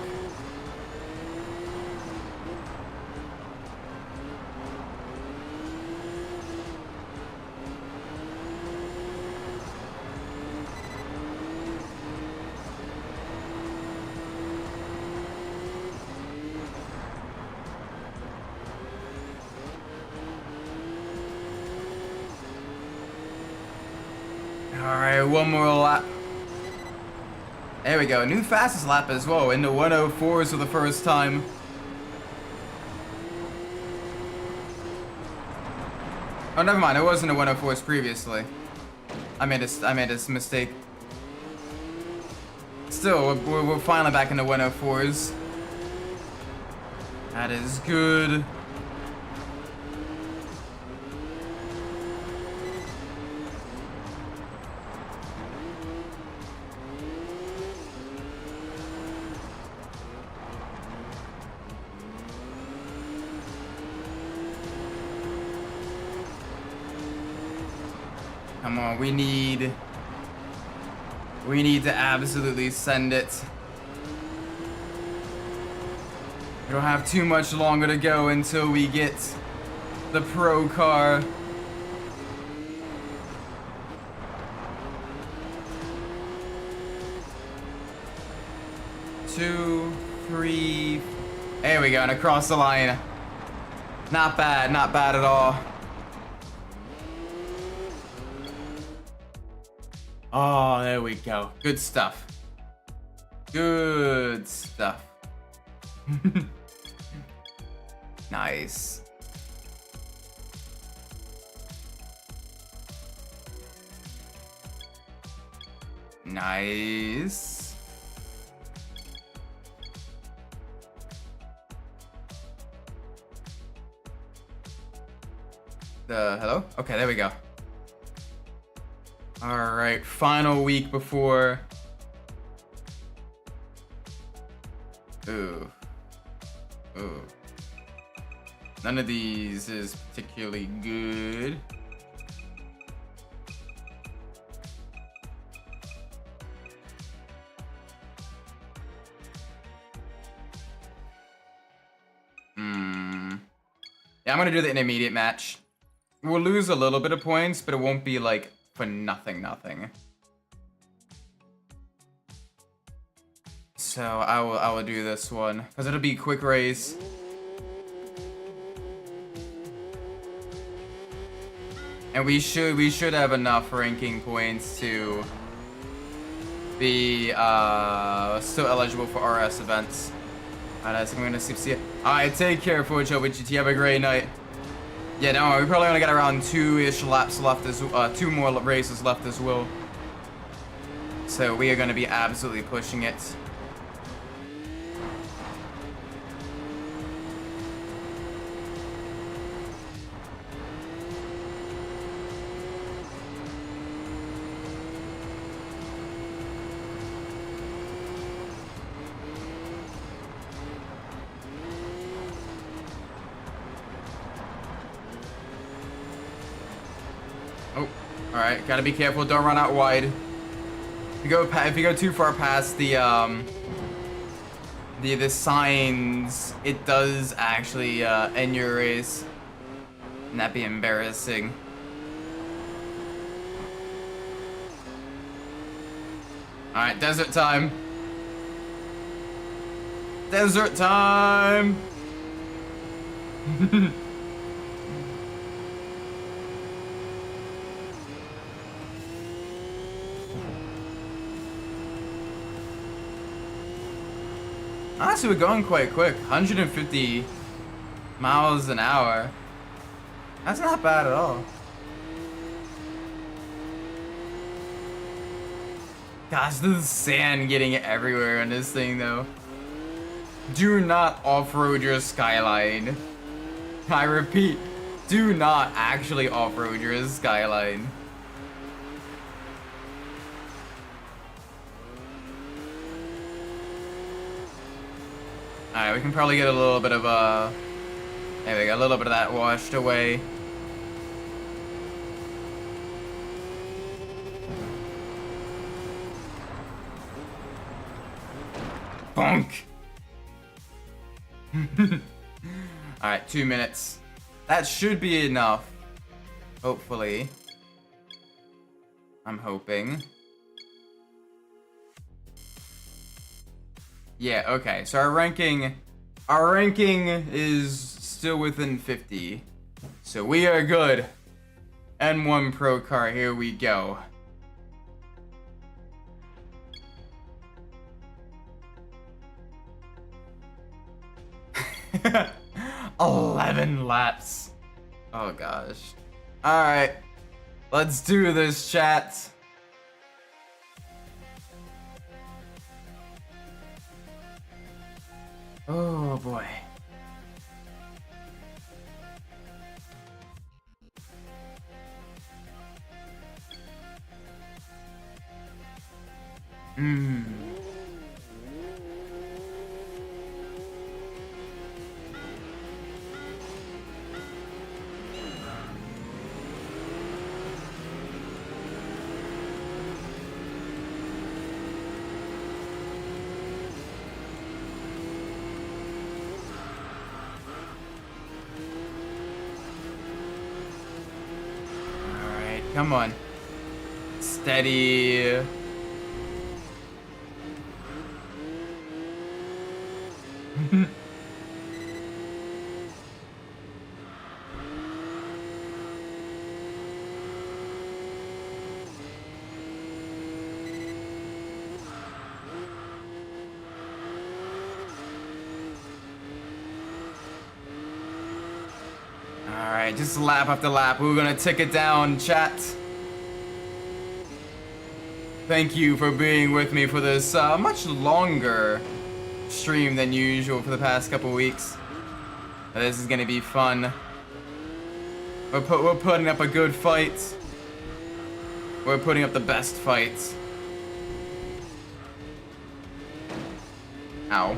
S1: Alright, one more lap. There we go. New fastest lap as well. In the 104s for the first time. Oh, never mind. It wasn't a 104s previously. I made a mistake. Still, we're finally back in the 104s. That is good. Come on, we need to absolutely send it. We don't have too much longer to go until we get the Procar. Two, three. There we go, and across the line. Not bad at all. Oh, there we go. Good stuff. Good stuff. Nice. Nice. Hello? Okay, there we go. Alright, final week before. Ooh. Ooh. None of these is particularly good. Yeah, I'm gonna do the intermediate match. We'll lose a little bit of points, but it won't be like for nothing. So I will do this one because it'll be a quick race. And we should have enough ranking points to be still eligible for RS events. Alright, so I'm gonna see you. Alright, take care, Fojo GT. Have a great night. Yeah, no, we probably only got around 2-ish laps left, as 2 more races left as well. So we are going to be absolutely pushing it. Oh, all right. Gotta be careful. Don't run out wide. If you go too far past the signs, it does actually end your race, and that'd be embarrassing. All right, desert time. Desert time. Honestly, we're going quite quick. 150 miles an hour. That's not bad at all. Gosh, this is sand getting everywhere in this thing, though. Do not off-road your Skyline. I repeat, do not actually off-road your Skyline. Alright, we can probably get a little bit of there we go, a little bit of that washed away. Bonk! Alright, 2 minutes. That should be enough. Hopefully. I'm hoping. Yeah, okay, so our ranking is still within 50. So we are good. M1 Procar, here we go. $11 laps. Oh gosh. Alright. Let's do this, chat. Oh boy. Come on. Steady. Alright, just lap after lap. We're gonna tick it down, chat. Thank you for being with me for this much longer stream than usual for the past couple weeks. This is gonna be fun. We're putting up a good fight. We're putting up the best fight. Ow.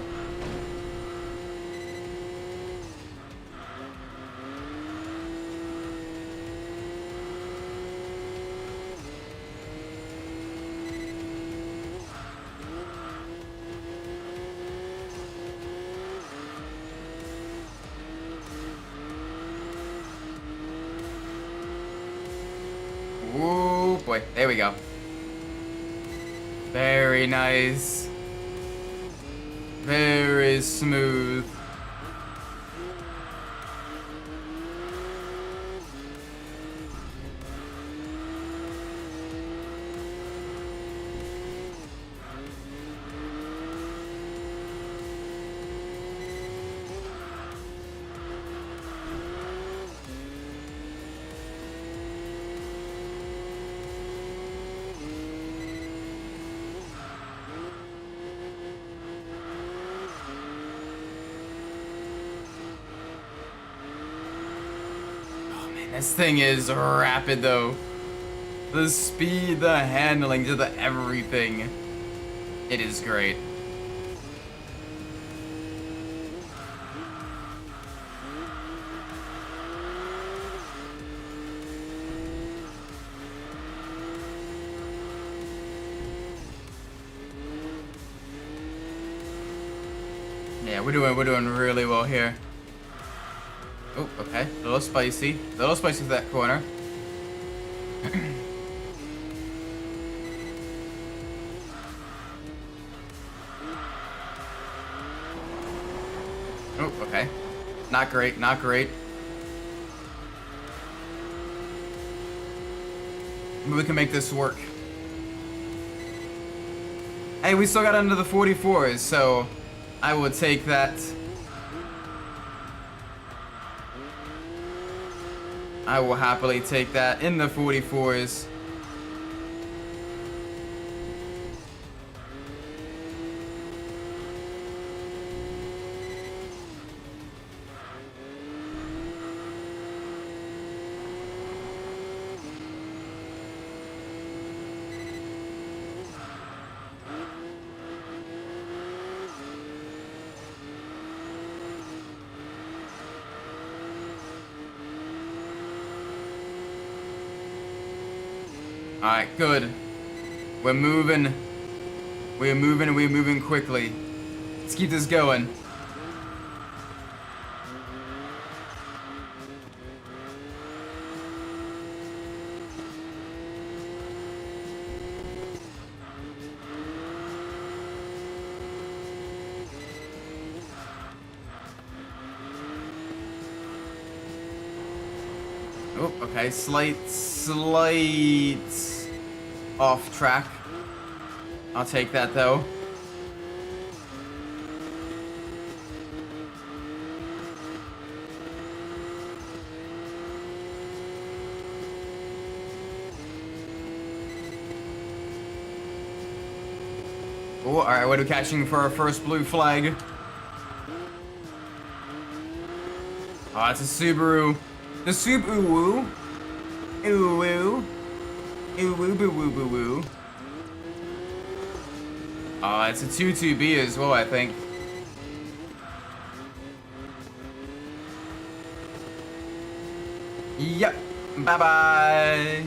S1: Ooh, boy. There we go. Very nice. Very smooth. This thing is rapid though. The speed, the handling, just the everything. It is great. Yeah, we're doing really well here. Oh, okay. A little spicy. A little spicy to that corner. Oh, okay. Not great, not great. We can make this work. Hey, we still got under the 44s, so I will take that. I will happily take that in the 44s. Alright, good. We're moving. We're moving quickly. Let's keep this going. Oh, okay, slight off track. I'll take that though. Oh, alright, what are we catching for our first blue flag? Oh, it's a Subaru. The Subaru. Ooh woo. Ooh woo boo woo boo woo. Oh, it's a 22B as well, I think. Yep. Bye bye.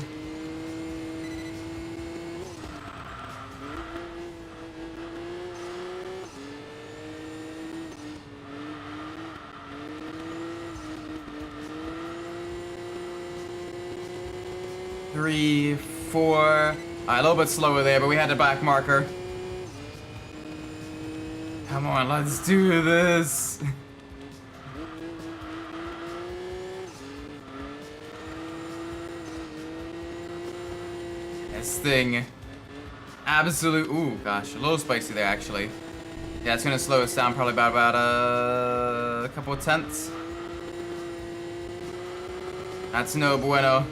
S1: 3, 4. Alright, a little bit slower there, but we had the back marker. Come on, let's do this. This thing. Absolute. Ooh, gosh, a little spicy there, actually. Yeah, it's gonna slow us down probably about a couple of tenths. That's no bueno.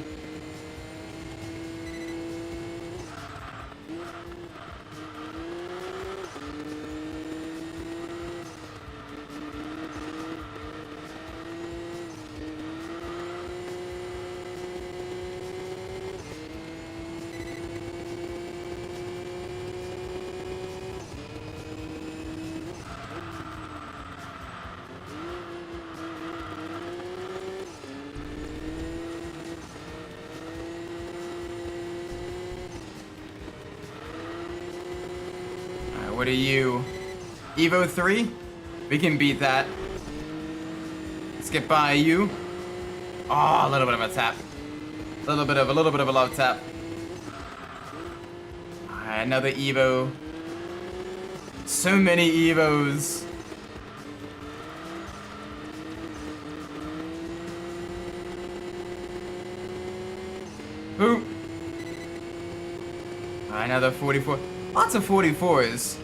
S1: What are you? Evo 3? We can beat that. Let's get by you. Oh, a little bit of a tap. A little bit of a love tap. Alright, another Evo. So many Evos. Ooh. Alright, another 44. Lots of 44s.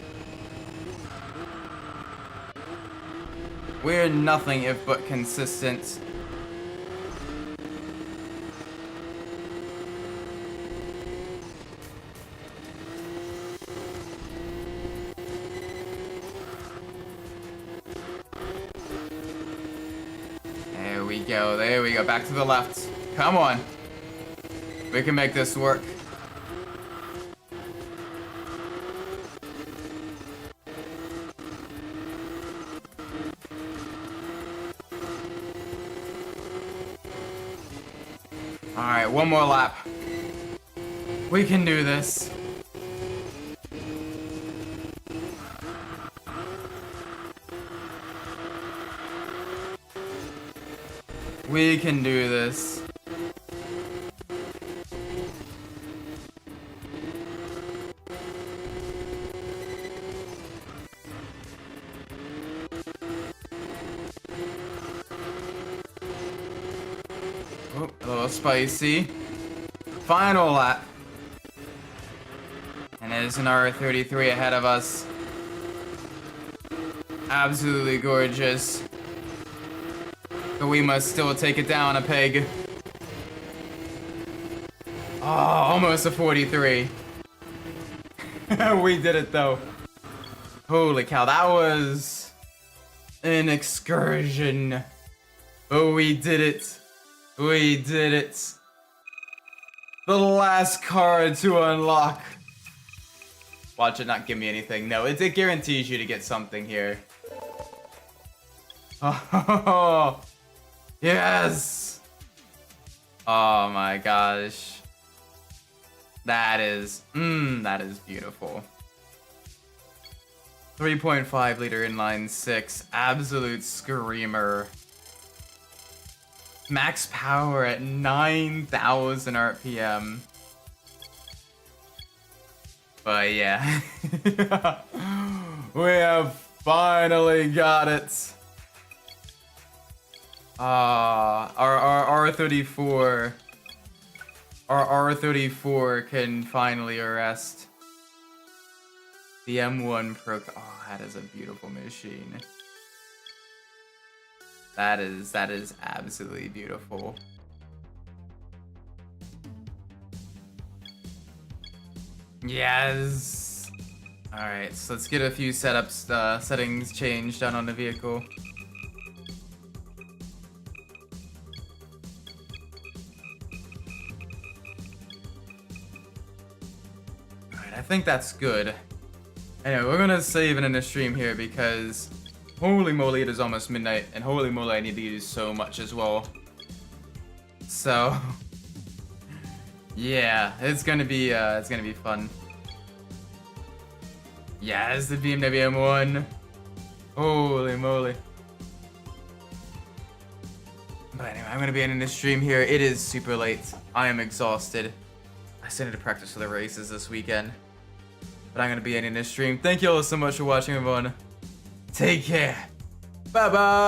S1: We're nothing if but consistent. There we go, there we go. Back to the left. Come on. We can make this work. Alright, one more lap. We can do this. We can do this. Oh, a little spicy. Final lap. And there's an R33 ahead of us. Absolutely gorgeous. But we must still take it down a peg. Oh, almost a 43. We did it though. Holy cow, that was an excursion. Oh, we did it. We did it. The last card to unlock. Watch it not give me anything. No, it guarantees you to get something here. Oh, yes. Oh my gosh. That is beautiful. 3.5 liter inline 6. Absolute screamer. Max power at 9,000 RPM. But yeah. We have finally got it. Our R34. Our R34 can finally arrest the M1 Procar. Oh, that is a beautiful machine. That is absolutely beautiful. Yes. All right, so let's get a few settings changed down on the vehicle. All right, I think that's good. Anyway, we're gonna save it in the stream here because holy moly, it is almost midnight, and holy moly, I need to use so much as well. So, yeah, it's gonna be fun. Yes, the BMW M1. Holy moly. But anyway, I'm gonna be ending this stream here. It is super late. I am exhausted. I still need to practice for the races this weekend. But I'm gonna be ending this stream. Thank you all so much for watching, everyone. Take care. Bye bye.